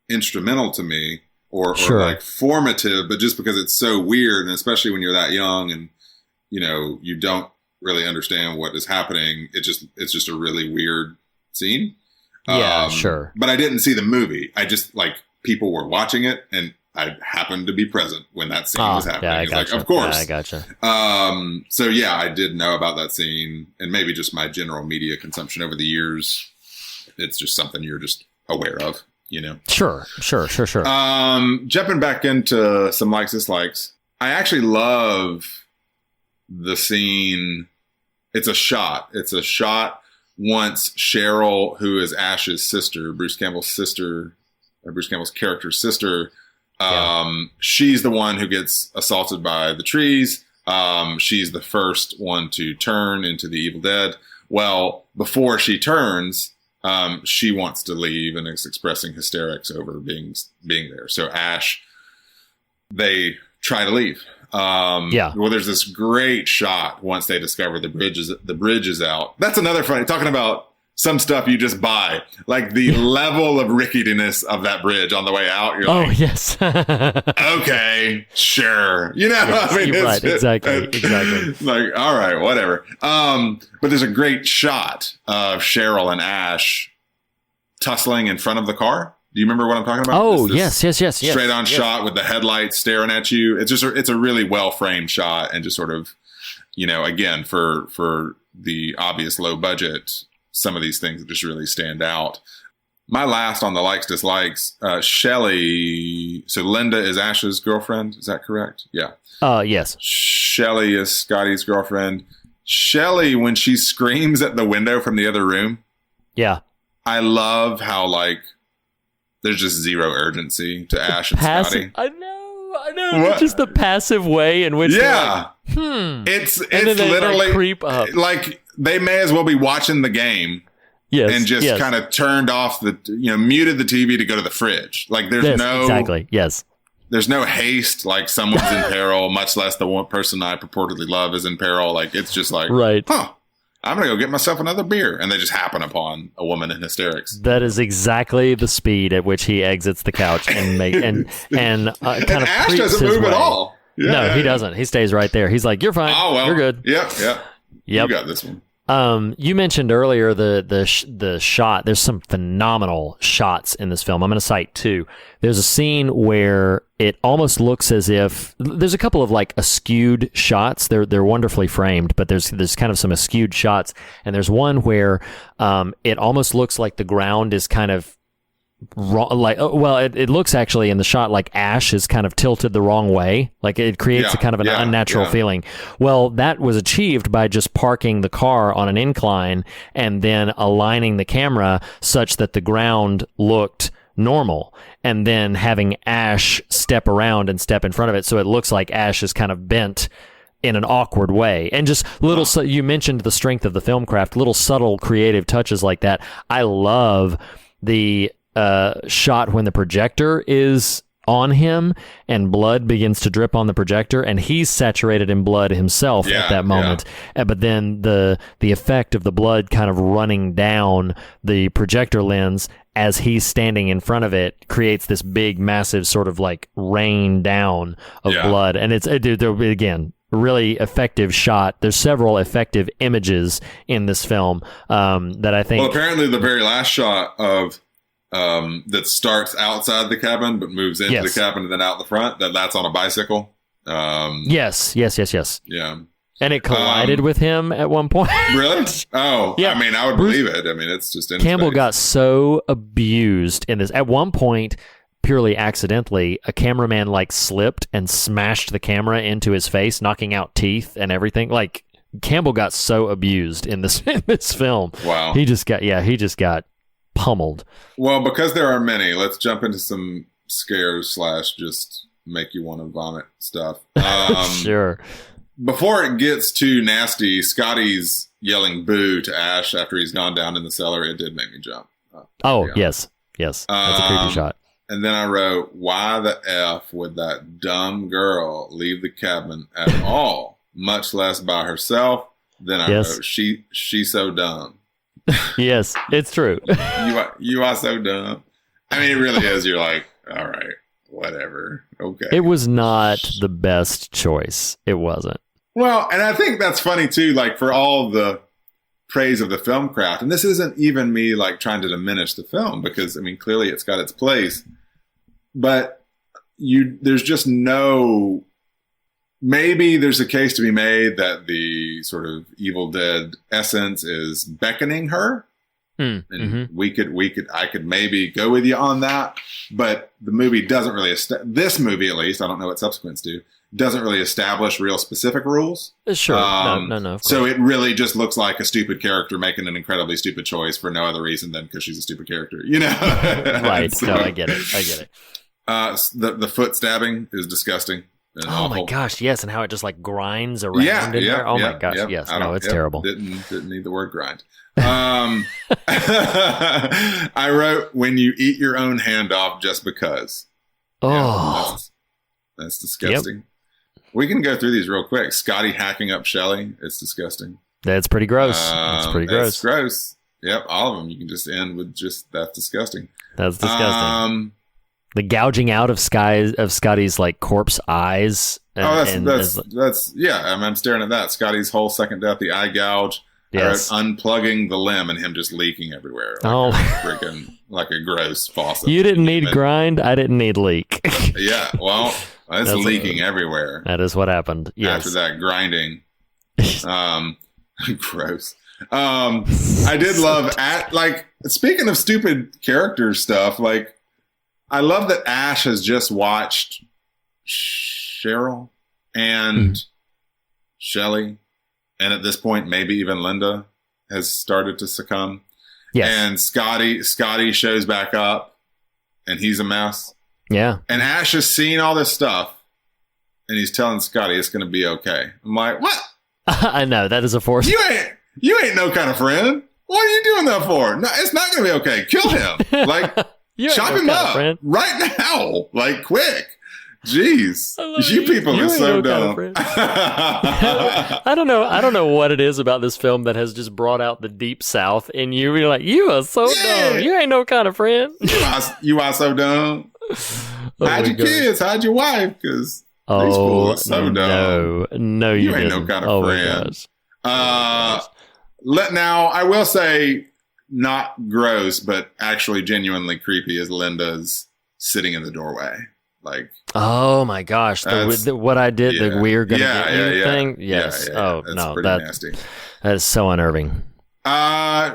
instrumental to me or like formative, but just because it's so weird. And especially when you're that young and, you don't really understand what is happening. It's just a really weird scene. Yeah, sure. But I didn't see the movie. I just people were watching it and I happened to be present when that scene was happening. Yeah, It's like, of course. Yeah, I gotcha. So yeah, I did know about that scene and maybe just my general media consumption over the years. It's just something you're just aware of, Sure. Jumping back into some likes, dislikes. I actually love the scene. It's a shot once Cheryl, who is Ash's sister, Bruce Campbell's character's sister, she's the one who gets assaulted by the trees. She's the first one to turn into the Evil Dead. Well, before she turns, she wants to leave and is expressing hysterics over being there. So Ash, they try to leave. Well, there's this great shot once they discover the bridge is out. That's another funny, talking about some stuff you just buy, like the level of ricketiness of that bridge on the way out. You're like, yes. Okay, sure. Yes, you're right. Exactly. Like, all right, whatever. But there's a great shot of Cheryl and Ash tussling in front of the car. Do you remember what I'm talking about? Oh, yes. Straight on shot with the headlights staring at you. It's a really well framed shot and just sort of, again, for the obvious low budget, some of these things that just really stand out. My last on the likes, dislikes, Shelley. So Linda is Ash's girlfriend. Is that correct? Yeah. Yes. Shelley is Scotty's girlfriend. Shelley, when she screams at the window from the other room. Yeah. I love how there's just zero urgency to Ash and Scotty. I know. What? Just the passive way in which it's literally creep up. They may as well be watching the game. Yes, and just kind of turned off muted the TV to go to the fridge. There's no haste, like someone's in peril, much less the one person I purportedly love is in peril. It's just right. I'm going to go get myself another beer. And they just happen upon a woman in hysterics. That is exactly the speed at which he exits the couch and kind of Ash doesn't move at all. Yeah, no, he doesn't. He stays right there. He's like, you're fine. Oh, well. You're good. Yep. You got this one. You mentioned earlier the shot. There's some phenomenal shots in this film. I'm going to cite two. There's a scene where it almost looks as if there's a couple of askewed shots. They're wonderfully framed, but there's kind of some askewed shots. And there's one where it almost looks like the ground is kind of wrong, it looks actually in the shot like Ash is kind of tilted the wrong way. It creates a kind of an unnatural feeling. Well, that was achieved by just parking the car on an incline and then aligning the camera such that the ground looked normal, and then having Ash step around and step in front of it so it looks like Ash is kind of bent in an awkward way. And just little, you mentioned the strength of the film craft, little subtle creative touches like that. I love the shot when the projector is on him and blood begins to drip on the projector and he's saturated in blood himself at that moment. But then the effect of the blood kind of running down the projector lens as he's standing in front of it creates this big, massive sort of rain down of blood. And it's, again, really effective shot. There's several effective images in this film that I think... Well, apparently the very last shot of that starts outside the cabin but moves into the cabin and then out the front, that's on a bicycle. Yes. Yeah. And it collided with him at one point. Really? Oh, yeah. I mean, I would believe it. I mean, it's just in Campbell got so abused in this. At one point, purely accidentally, a cameraman slipped and smashed the camera into his face, knocking out teeth and everything. Campbell got so abused in this film. Wow. He just got pummeled. Well, because there are many, let's jump into some scares / just make you want to vomit stuff. Sure. Before it gets too nasty, Scotty's yelling boo to Ash after he's gone down in the cellar. It did make me jump. Yes. That's a creepy shot. And then I wrote, why the F would that dumb girl leave the cabin at all? much less by herself, then I wrote, she's so dumb. Yes, it's true. You are so dumb. I mean, it really is. You're like, all right, whatever. Okay. It was not the best choice. It wasn't. Well, and I think that's funny too, like for all the praise of the film craft, and this isn't even me like trying to diminish the film, because I mean, clearly it's got its place, but there's just no, maybe there's a case to be made that the sort of Evil Dead essence is beckoning her. And I could maybe go with you on that, but the movie doesn't really, this movie at least, I don't know what subsequents do, doesn't really establish real specific rules. Sure. No. So it really just looks like a stupid character making an incredibly stupid choice for no other reason than because she's a stupid character, you know? Right. So, no, I get it. The foot stabbing is disgusting. Oh awful. my gosh, yes, and how it just like grinds around in there. Oh my gosh, yes. No, it's terrible. Didn't need the word grind. I wrote, when you eat your own hand off just because. Oh. That's disgusting. Yep. We can go through these real quick. Scotty hacking up Shelley. It's disgusting. That's pretty gross. That's pretty gross. That's gross. Yep, all of them. You can just end with just, that's disgusting. That's disgusting. The gouging out of Scotty's like corpse eyes. That's yeah. I'm staring at that. Scotty's whole second death, the eye gouge. Yes. Unplugging the limb and him just leaking everywhere. Like a gross faucet. You didn't need grind. I didn't need leak. Yeah. Well, it's leaking everywhere. That is what happened. Yes. After that grinding. Gross. I did love speaking of stupid character stuff, like, I love that Ash has just watched Cheryl and Shelley, and at this point, maybe even Linda has started to succumb. Yes. And Scotty shows back up, and he's a mess. Yeah. And Ash has seen all this stuff, and he's telling Scotty it's going to be okay. I'm like, what? I know, that is a force. You ain't no kind of friend. What are you doing that for? No, it's not going to be okay. Kill him. Like. Chop him up right now, like quick. Jeez, you people are so dumb. I don't know what it is about this film that has just brought out the deep South in you. You're like, you are so dumb. You ain't no kind of friend. You are so dumb. Hide your kids, hide your wife, because these fools are so dumb. No, you ain't didn't. no kind of friend. Now I will say, not gross, but actually genuinely creepy is Linda's sitting in the doorway. Like, oh my gosh, what I did, the we're gonna get you thing. Yes. Yeah, that's nasty. That is so unnerving.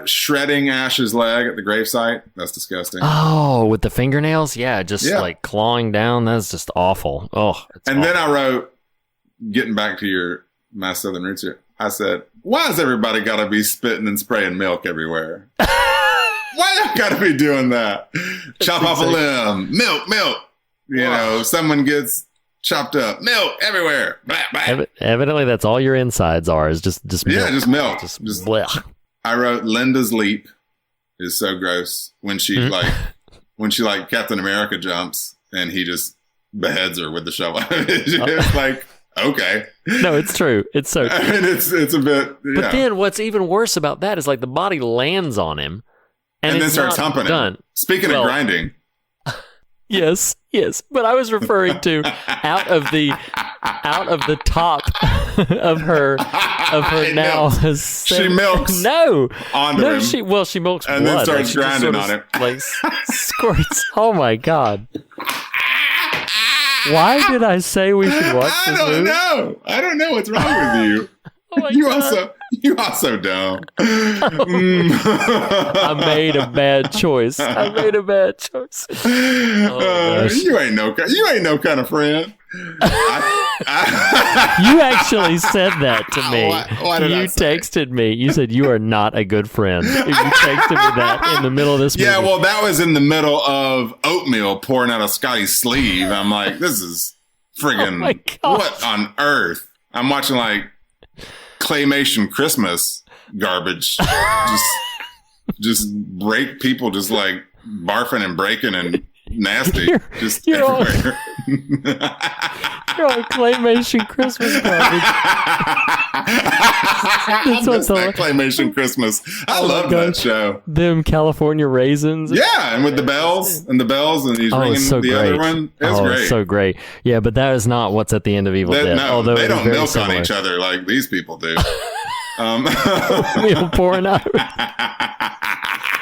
Shredding Ash's leg at the gravesite. That's disgusting. Oh, with the fingernails? Yeah, like clawing down. That's just awful. Oh, and awful. Then I wrote, getting back to my southern roots here, I said, why has everybody got to be spitting and spraying milk everywhere? Why y'all got to be doing that? Chop off a limb. Milk. You know, someone gets chopped up. Milk everywhere. Blah, blah. Evidently, that's all your insides are, is just milk. Yeah, just milk. Just blech. I wrote, Linda's leap is so gross. When she like Captain America jumps and he just beheads her with the shovel. It's like, okay. No, it's true. It's so true. I mean, it's a bit. Yeah. But then what's even worse about that is like the body lands on him and then starts humping him. Speaking of grinding. Yes. But I was referring to out of the top of her now. She milks. No, onto him. She milks and blood. And then starts grinding on it. Like squirts. Oh my God. Why did I say we should watch this movie? I don't know what's wrong with you. Oh my God. You are so dumb. I made a bad choice. You ain't no kind of friend. You actually said that to me. What did I say? Texted me. You said you are not a good friend. You texted me that in the middle of this movie. Yeah, well, that was in the middle of oatmeal pouring out of Scotty's sleeve. I'm like, this is friggin' what on earth? I'm watching like claymation Christmas garbage. just break people, just like barfing and breaking and nasty, just everywhere. You're on claymation Christmas garbage. I miss that claymation Christmas. I love that show. Them California raisins. Yeah, and with the bells and he's ringing so the great. other one. It's great. It's so great. Yeah, but that is not what's at the end of Evil Dead. No, although they don't milk similar. on each other like these people do. Oatmeal pouring out.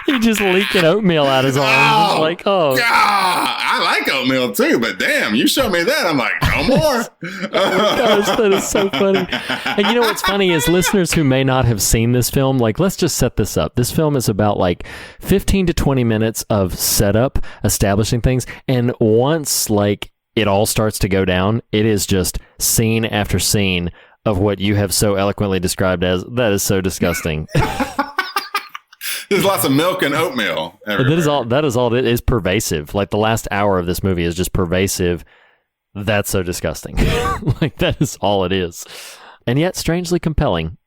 He just leaking oatmeal out his arms. Like, oh. God, I like oatmeal too, but damn, you show me that. I'm like, no more. Gosh, that is so funny. And you know what's funny is listeners who may not have seen this film, like, let's just set this up. This film is about like 15 to 20 minutes of setup, establishing things. And once like it all starts to go down, it is just scene after scene of what you have so eloquently described as, that is so disgusting. There's lots of milk and oatmeal everywhere. That is all it is. Pervasive. Like the last hour of this movie is just pervasive. That's so disgusting. Like that is all it is. And yet strangely compelling.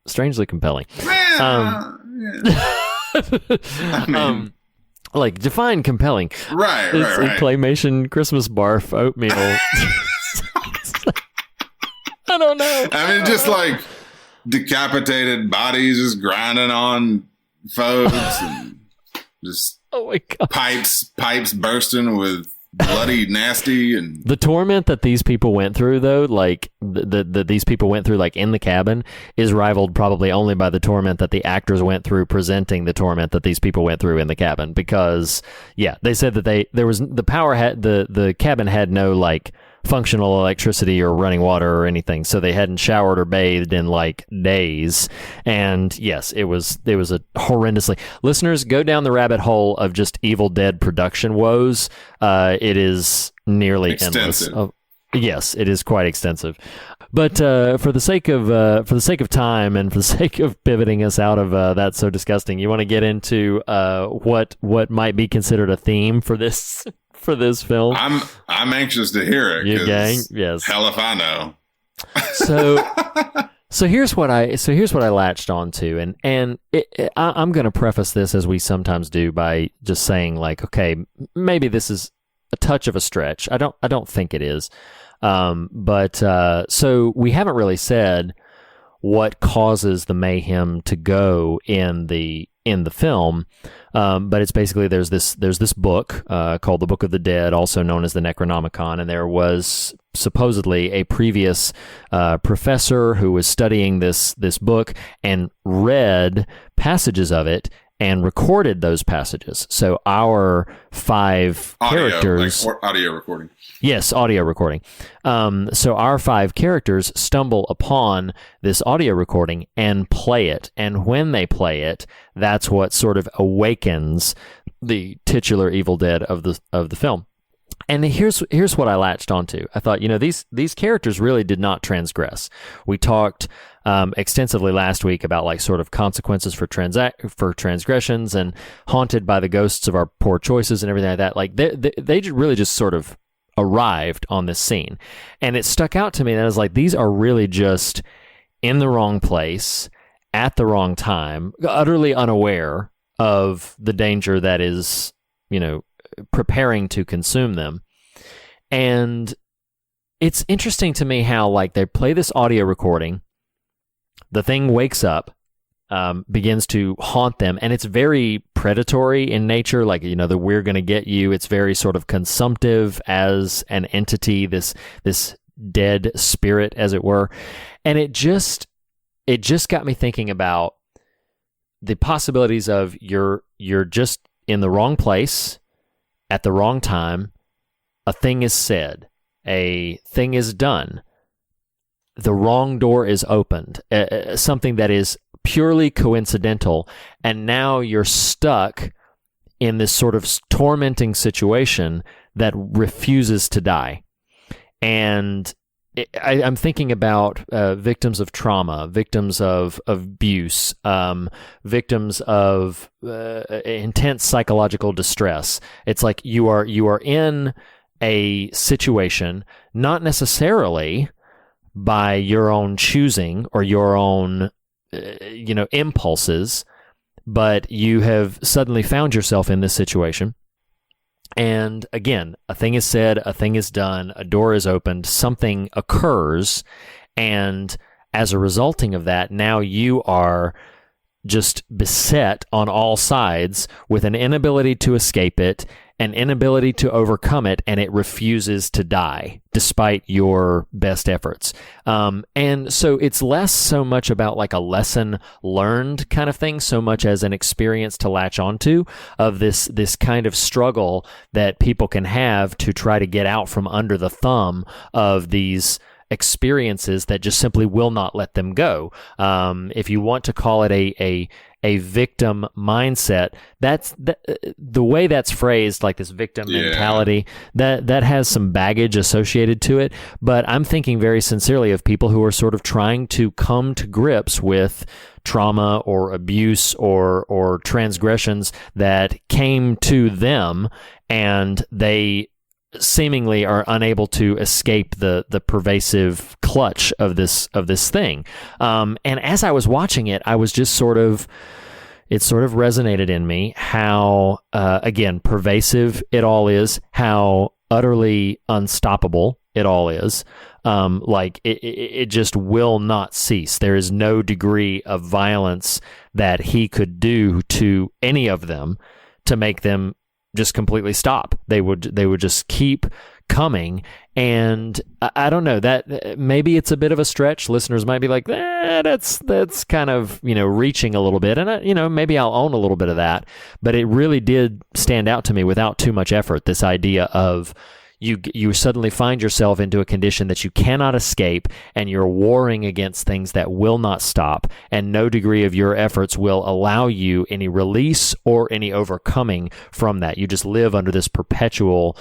Like define compelling. Right. It's a claymation Christmas barf oatmeal. I don't know. I mean, just like decapitated bodies just grinding on folks and just oh my God. pipes bursting with bloody nasty and the torment that these people went through though, like these people went through like in the cabin is rivaled probably only by the torment that the actors went through presenting the torment that these people went through in the cabin, because they said that the cabin had no like functional electricity or running water or anything, so they hadn't showered or bathed in like days. And yes, it was a horrendously. Listeners, go down the rabbit hole of just Evil Dead production woes. It is nearly extensive. Endless. Yes, it is quite extensive. But for the sake of time and for the sake of pivoting us out of That's So Disgusting, you want to get into what might be considered a theme for this film? I'm anxious to hear it. You gang? Yes. Hell if I know. So here's what I latched onto, and I'm going to preface this as we sometimes do by just saying like, okay, maybe this is a touch of a stretch. I don't think it is. But so we haven't really said what causes the mayhem to go in the film. But it's basically there's this book called the Book of the Dead, also known as the Necronomicon, and there was supposedly a previous professor who was studying this book and read passages of it and recorded those passages. So our 5 characters... Like audio recording. Yes, audio recording. So our 5 characters stumble upon this audio recording and play it. And when they play it, that's what sort of awakens the titular Evil Dead of the film. And here's what I latched onto. I thought, these characters really did not transgress. We talked extensively last week about like sort of consequences for transgressions and haunted by the ghosts of our poor choices and everything like that. Like they really just sort of arrived on this scene, and it stuck out to me that I was like, these are really just in the wrong place at the wrong time, utterly unaware of the danger that is, preparing to consume them. And it's interesting to me how like they play this audio recording, the thing wakes up, begins to haunt them, and it's very predatory in nature, like, the we're going to get you. It's very sort of consumptive as an entity, this dead spirit, as it were. And it just got me thinking about the possibilities of you're just in the wrong place at the wrong time. A thing is said, a thing is done, the wrong door is opened, something that is purely coincidental, and now you're stuck in this sort of tormenting situation that refuses to die. And I'm thinking about victims of trauma, victims of abuse, victims of intense psychological distress. It's like you are in a situation, not necessarily by your own choosing or your own impulses, but you have suddenly found yourself in this situation, And again, a thing is said, a thing is done, a door is opened, something occurs, and as a resulting of that, now you are just beset on all sides with an inability to escape it, an inability to overcome it, and it refuses to die despite your best efforts. And so it's less so much about like a lesson learned kind of thing, so much as an experience to latch onto of this kind of struggle that people can have to try to get out from under the thumb of these experiences that just simply will not let them go. If you want to call it a victim mindset, that's the way that's phrased, like this victim mentality, that has some baggage associated to it. But I'm thinking very sincerely of people who are sort of trying to come to grips with trauma or abuse or transgressions that came to them, and they seemingly are unable to escape the pervasive clutch of this thing. And as I was watching it, I was just it sort of resonated in me how, again, pervasive it all is, how utterly unstoppable it all is. Like it just will not cease. There is no degree of violence that he could do to any of them to make them just completely stop. They would just keep coming. And I don't know, that maybe it's a bit of a stretch. Listeners might be like, that's kind of, reaching a little bit. And, maybe I'll own a little bit of that. But it really did stand out to me without too much effort, this idea of you suddenly find yourself into a condition that you cannot escape, and you're warring against things that will not stop, and no degree of your efforts will allow you any release or any overcoming from that. You just live under this perpetual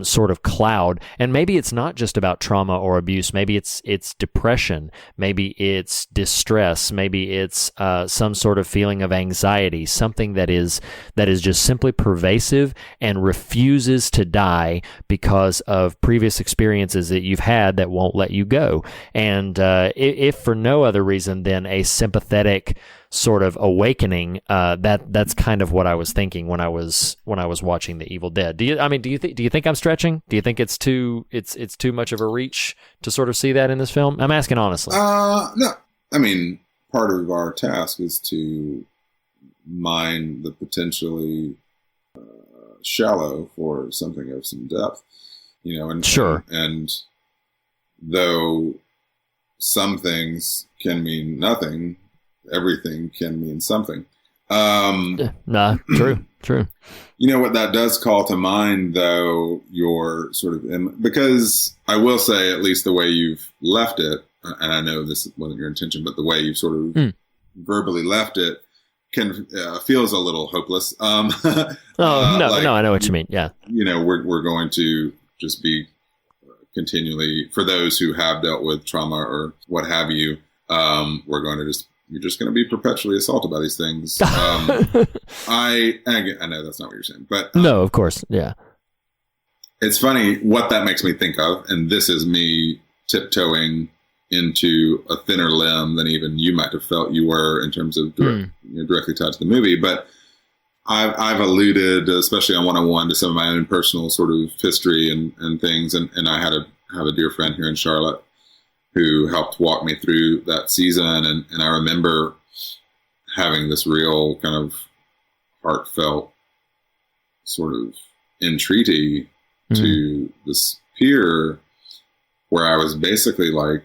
sort of cloud. And maybe it's not just about trauma or abuse. Maybe it's depression. Maybe it's distress. Maybe it's some sort of feeling of anxiety, something that is just simply pervasive and refuses to die because of previous experiences that you've had that won't let you go. And if for no other reason than a sympathetic sort of awakening, that's kind of what I was thinking when I was watching The Evil Dead. Do you think I'm stretching? Do you think it's too much of a reach to sort of see that in this film? I'm asking honestly. No. I mean, part of our task is to mine the potentially shallow for something of some depth, and sure. And though some things can mean nothing, everything can mean something. True. What that does call to mind, though, your sort of, because I will say, at least the way you've left it, and I know this wasn't your intention, but the way you've sort of verbally left it feels a little hopeless. No, I know what you mean. Yeah. We're going to just be continually, for those who have dealt with trauma or what have you, you're just going to be perpetually assaulted by these things. I know that's not what you're saying, but no, of course. Yeah. It's funny what that makes me think of. And this is me tiptoeing into a thinner limb than even you might have felt you were in terms of directly tied to the movie. But I've alluded, especially on 101, to some of my own personal sort of history and things. And I have a dear friend here in Charlotte who helped walk me through that season. And I remember having this real kind of heartfelt sort of entreaty to this peer where I was basically like,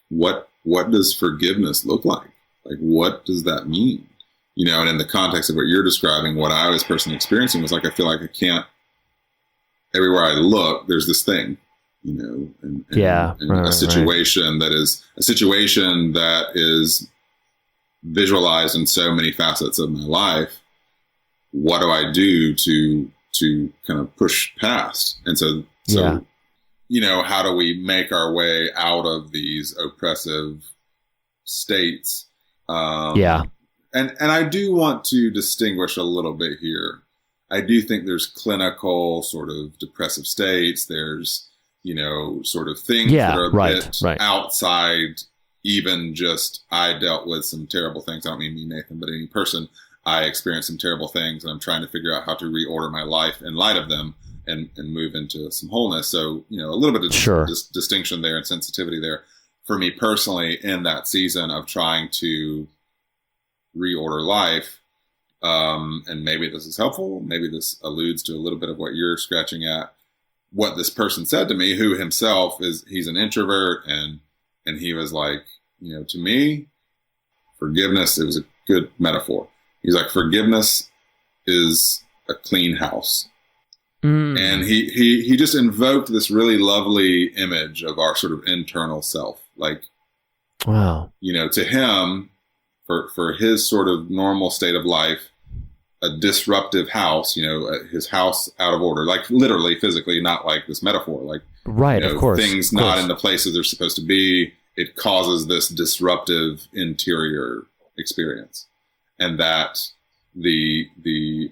what does forgiveness look like? Like, what does that mean? And in the context of what you're describing, what I was personally experiencing was like, I feel like I can't, everywhere I look, there's this thing, and a situation that is visualized in so many facets of my life. What do I do to kind of push past? And so, how do we make our way out of these oppressive states? And I do want to distinguish a little bit here. I do think there's clinical sort of depressive states. There's, sort of things that are a bit outside even just, I dealt with some terrible things. I don't mean me, Nathan, but any person. I experienced some terrible things and I'm trying to figure out how to reorder my life in light of them and move into some wholeness. So, a little bit of distinction there and sensitivity there for me personally in that season of trying to reorder life. And maybe this is helpful. Maybe this alludes to a little bit of what you're scratching at. What this person said to me, who himself he's an introvert, and he was like, to me, forgiveness, it was a good metaphor. He's like, forgiveness is a clean house. And he just invoked this really lovely image of our sort of internal self. Like, wow, to him, for his sort of normal state of life, a disruptive house, his house out of order, like literally, physically, not like this metaphor, like, right, of course, things not in the places they're supposed to be. It causes this disruptive interior experience, and that the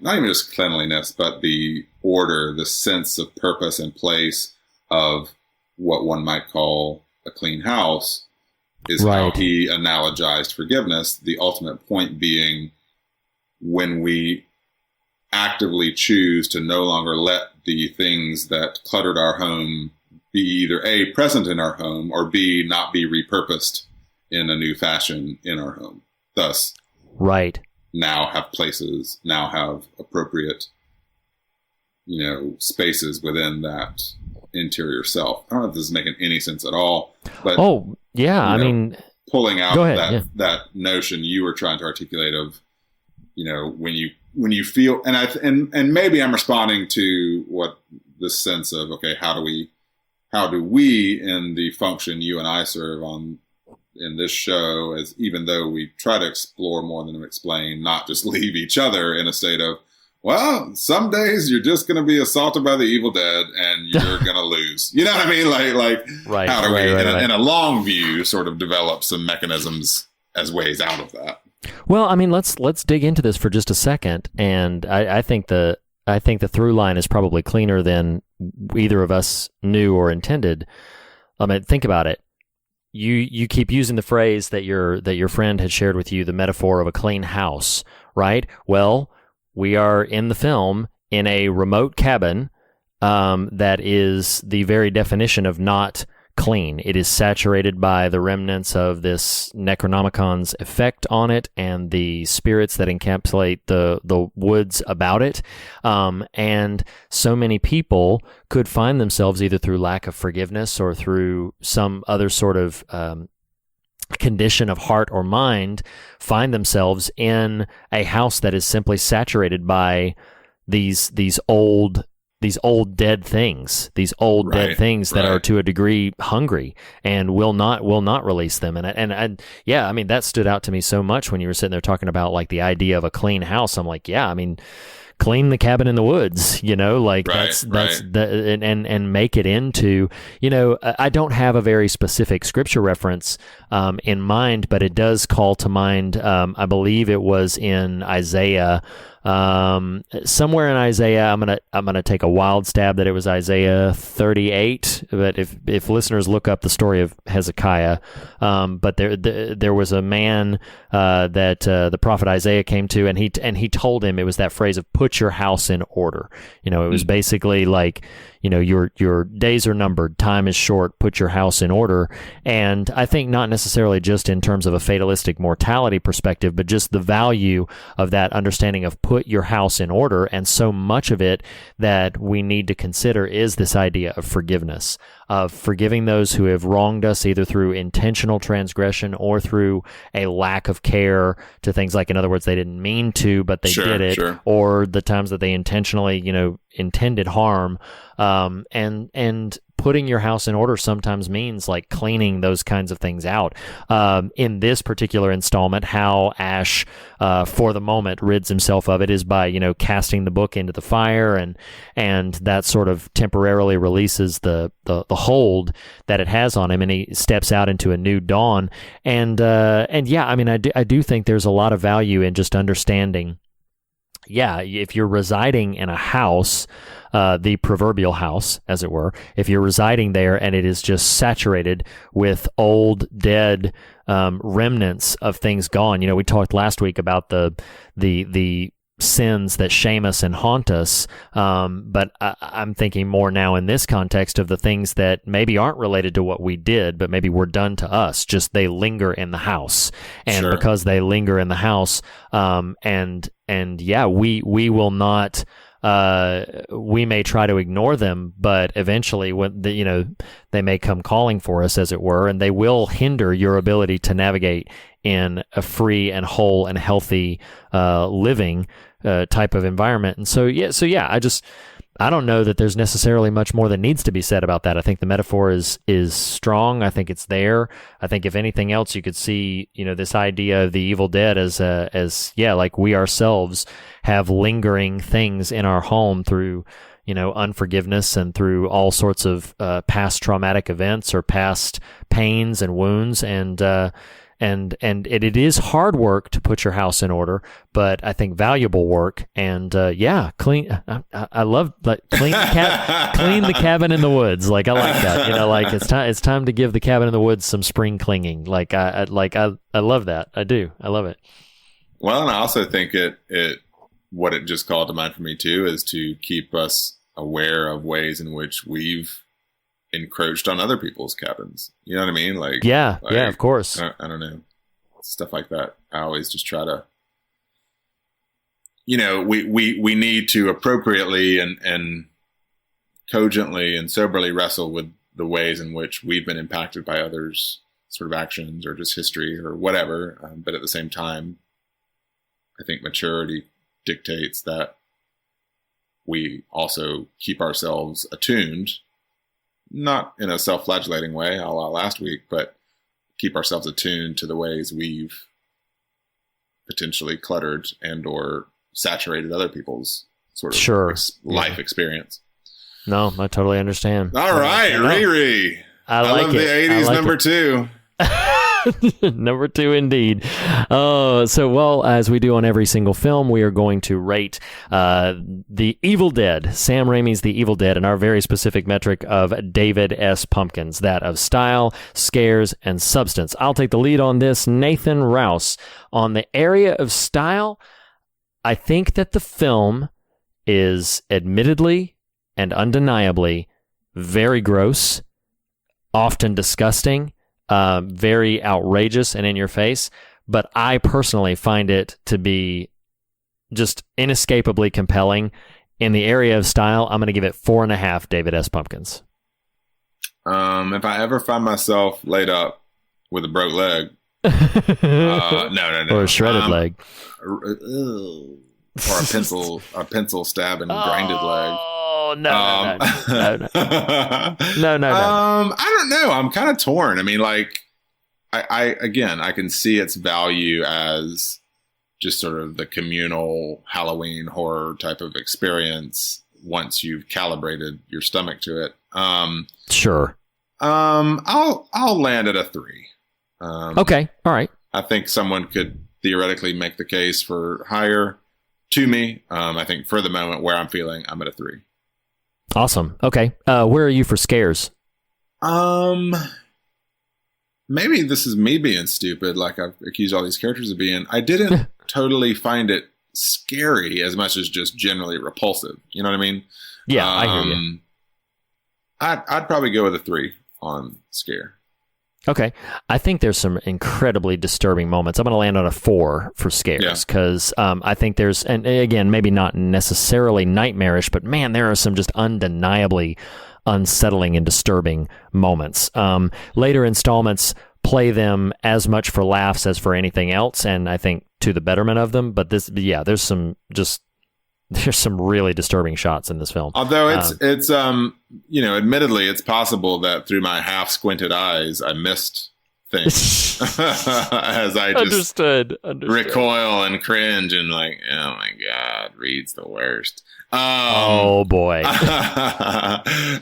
not even just cleanliness, but the order, the sense of purpose and place of what one might call a clean house is how he analogized forgiveness. The ultimate point being, when we actively choose to no longer let the things that cluttered our home be either A, present in our home, or B, not be repurposed in a new fashion in our home. Thus, now have places, now have appropriate, spaces within that interior self. I don't know if this is making any sense at all, but I mean, pulling out that notion you were trying to articulate of, when you feel, and maybe I'm responding to what this sense of, okay, how do we in the function you and I serve in this show, as even though we try to explore more than to explain, not just leave each other in a state of, well, some days you're just going to be assaulted by the evil dead and you're going to lose. You know what I mean? Like how do we, in a long view, sort of develop some mechanisms as ways out of that? Well, I mean, let's dig into this for just a second, and I think the through line is probably cleaner than either of us knew or intended. I mean, think about it. You keep using the phrase that your friend had shared with you, the metaphor of a clean house, right? Well, we are in the film in a remote cabin that is the very definition of not clean. It is saturated by the remnants of this Necronomicon's effect on it and the spirits that encapsulate the woods about it. And so many people could find themselves either through lack of forgiveness or through some other sort of condition of heart or mind, find themselves in a house that is simply saturated by these old dead things, that are to a degree hungry and will not release them. And I mean, that stood out to me so much when you were sitting there talking about like the idea of a clean house. I'm like, yeah, I mean, clean the cabin in the woods, and make it into, I don't have a very specific scripture reference in mind, but it does call to mind, I believe it was in Isaiah, somewhere in Isaiah. I'm gonna take a wild stab that it was Isaiah 38, but if listeners look up the story of Hezekiah, but there was a man that the prophet Isaiah came to, and he told him, it was that phrase of put your house in order. It was basically like, your days are numbered, time is short, put your house in order. And I think not necessarily just in terms of a fatalistic mortality perspective, but just the value of that understanding of put your house in order. And so much of it that we need to consider is this idea of forgiveness, of forgiving those who have wronged us, either through intentional transgression or through a lack of care to things like, in other words, they didn't mean to, but they did it, or the times that they intentionally, intended harm. And putting your house in order sometimes means like cleaning those kinds of things out. In this particular installment, how Ash, for the moment, rids himself of it is by, casting the book into the fire, and that sort of temporarily releases the hold that it has on him, and he steps out into a new dawn. And yeah, I mean, I do think there's a lot of value in just understanding yeah, if you're residing in a house, the proverbial house, as it were, if you're residing there and it is just saturated with old, dead remnants of things gone. We talked last week about the sins that shame us and haunt us, but I'm thinking more now in this context of the things that maybe aren't related to what we did, but maybe were done to us. Just they linger in the house, and Sure. because they linger in the house, and yeah, we will not. We may try to ignore them, but eventually, they may come calling for us, as it were, and they will hinder your ability to navigate in a free and whole and healthy living type of environment. And so I don't know that there's necessarily much more that needs to be said about that. I think the metaphor is strong. I think it's there. I think if anything else, you could see, this idea of the evil dead as like we ourselves have lingering things in our home through, unforgiveness and through all sorts of past traumatic events or past pains and wounds. And it is hard work to put your house in order, but I think valuable work. And clean. I love clean the cabin in the woods. Like I like that. It's time to give the cabin in the woods some spring cleaning. I love that. I do. I love it. Well, and I also think what it just called to mind for me too is to keep us aware of ways in which we've encroached on other people's cabins. You know what I mean? Yeah, of course. I don't know. Stuff like that. I always just try to, we need to appropriately and cogently and soberly wrestle with the ways in which we've been impacted by others' sort of actions or just history or whatever. But at the same time, I think maturity dictates that we also keep ourselves attuned, not in a self-flagellating way, a la last week, but keep ourselves attuned to the ways we've potentially cluttered and or saturated other people's sort of life experience. No, I totally understand. All right, Riri. I like love it. the 80s like number it. 2. Number 2, indeed. As we do on every single film, we are going to rate The Evil Dead, Sam Raimi's The Evil Dead, and our very specific metric of David S. Pumpkins, that of style, scares, and substance. I'll take the lead on this. Nathan Rouse. On the area of style, I think that the film is admittedly and undeniably very gross, often disgusting, very outrageous and in your face, but I personally find it to be just inescapably compelling. In the area of style, I'm going to give it 4.5 David S. Pumpkins. If I ever find myself laid up with a broke leg, no, or a shredded leg, or a pencil stab and grinded leg. Oh no. No. I don't know. I'm kind of torn. I mean, I can see its value as just sort of the communal Halloween horror type of experience once you've calibrated your stomach to it. Sure. I'll land at a 3. Okay. All right. I think someone could theoretically make the case for higher to me. I think for the moment where I'm feeling, I'm at a 3. Awesome. Okay. Where are you for scares? Maybe this is me being stupid, like I've accused all these characters of being. I didn't totally find it scary as much as just generally repulsive. You know what I mean? Yeah, I hear you. I'd probably go with a 3 on scare. Okay. I think there's some incredibly disturbing moments. I'm going to land on a 4 for scares because I think there's, and again, maybe not necessarily nightmarish, but man, there are some just undeniably unsettling and disturbing moments. Later installments play them as much for laughs as for anything else, and I think to the betterment of them. But there's some really disturbing shots in this film. Although it's admittedly, it's possible that through my half squinted eyes, I missed things as I just understood. recoil and cringe and like, oh my God, Reed's the worst. Oh boy.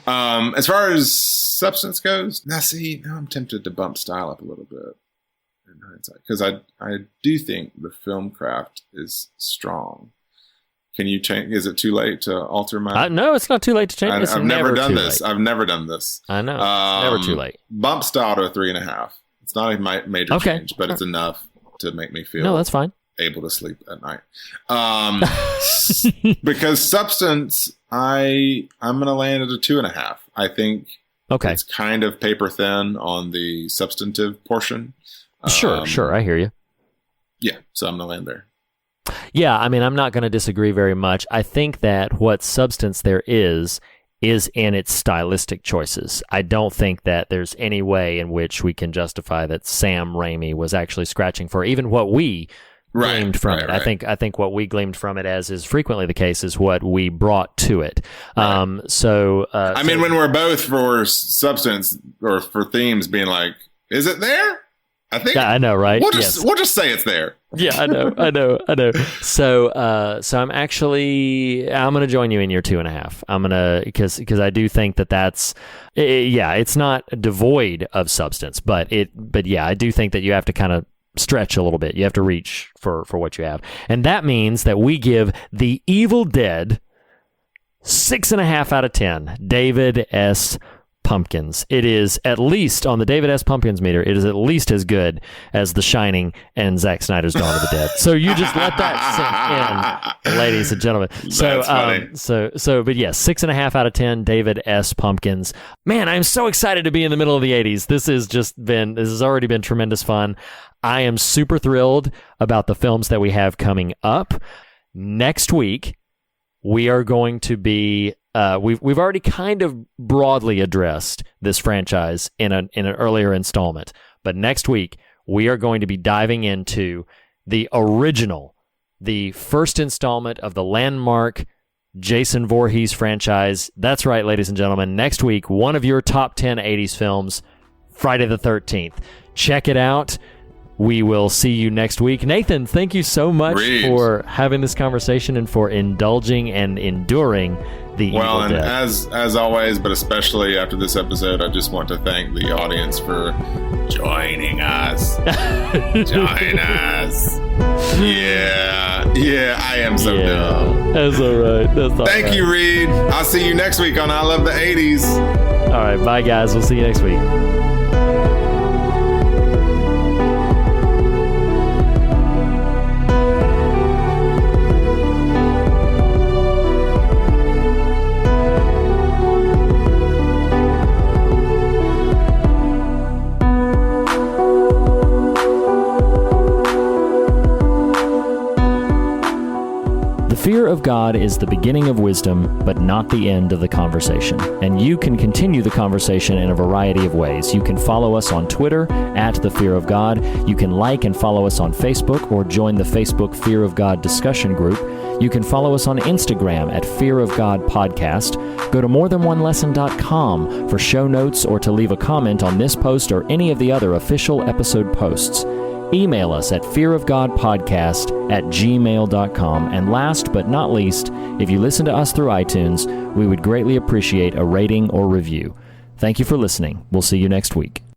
As far as substance goes, now I'm tempted to bump style up a little bit in hindsight because I do think the film craft is strong. Can you change? Is it too late to alter my? No, it's not too late to change. It's I've never done too this. late. I've never done this. I know. It's never too late. Bump style to a 3.5. It's not a major change, but it's enough to make me feel. No, that's fine. Able to sleep at night. Because substance, I'm gonna land at a 2.5. I think it's kind of paper thin on the substantive portion. Sure, I hear you. Yeah, so I'm gonna land there. Yeah, I mean, I'm not going to disagree very much. I think that what substance there is in its stylistic choices. I don't think that there's any way in which we can justify that Sam Raimi was actually scratching for even what we gleamed from it. Right. I think what we gleamed from it, as is frequently the case, is what we brought to it. I mean, when we're both for substance or for themes being like, is it there? I think. Yeah, I know, right? We'll just say it's there. Yeah, I know. So I'm going to join you in your 2.5. I'm going to, because I do think that's, it's not devoid of substance, but yeah, I do think that you have to kind of stretch a little bit. You have to reach for what you have. And that means that we give The Evil Dead 6.5 out of 10. David S. Pumpkins. It is at least, on the David S. Pumpkins meter, it is at least as good as The Shining and Zack Snyder's Dawn of the Dead. So you just let that sink in, ladies and gentlemen. So, funny. But yes, 6.5 out of 10, David S. Pumpkins. Man, I'm so excited to be in the middle of the 80s. This has already been tremendous fun. I am super thrilled about the films that we have coming up. Next week, we are going to be we've already kind of broadly addressed this franchise in an earlier installment, but next week we are going to be diving into the first installment of the landmark Jason Voorhees franchise. That's right, ladies and gentlemen. Next week, one of your top 10 80s films, Friday the 13th. Check it out. We will see you next week. Nathan, thank you so much for having this conversation and for indulging and enduring the Evil Dead. As always, but especially after this episode, I just want to thank the audience for joining us. Join us. Yeah, I am so dumb. That's all right. Thank you, Reed. I'll see you next week on I Love the 80s. All right, bye, guys. We'll see you next week. Fear of God is the beginning of wisdom, but not the end of the conversation. And you can continue the conversation in a variety of ways. You can follow us on Twitter at The Fear of God. You can like and follow us on Facebook or join the Facebook Fear of God discussion group. You can follow us on Instagram at Fear of God Podcast. Go to morethanonelesson.com for show notes or to leave a comment on this post or any of the other official episode posts. Email us at fearofgodpodcast@gmail.com. And last but not least, if you listen to us through iTunes, we would greatly appreciate a rating or review. Thank you for listening. We'll see you next week.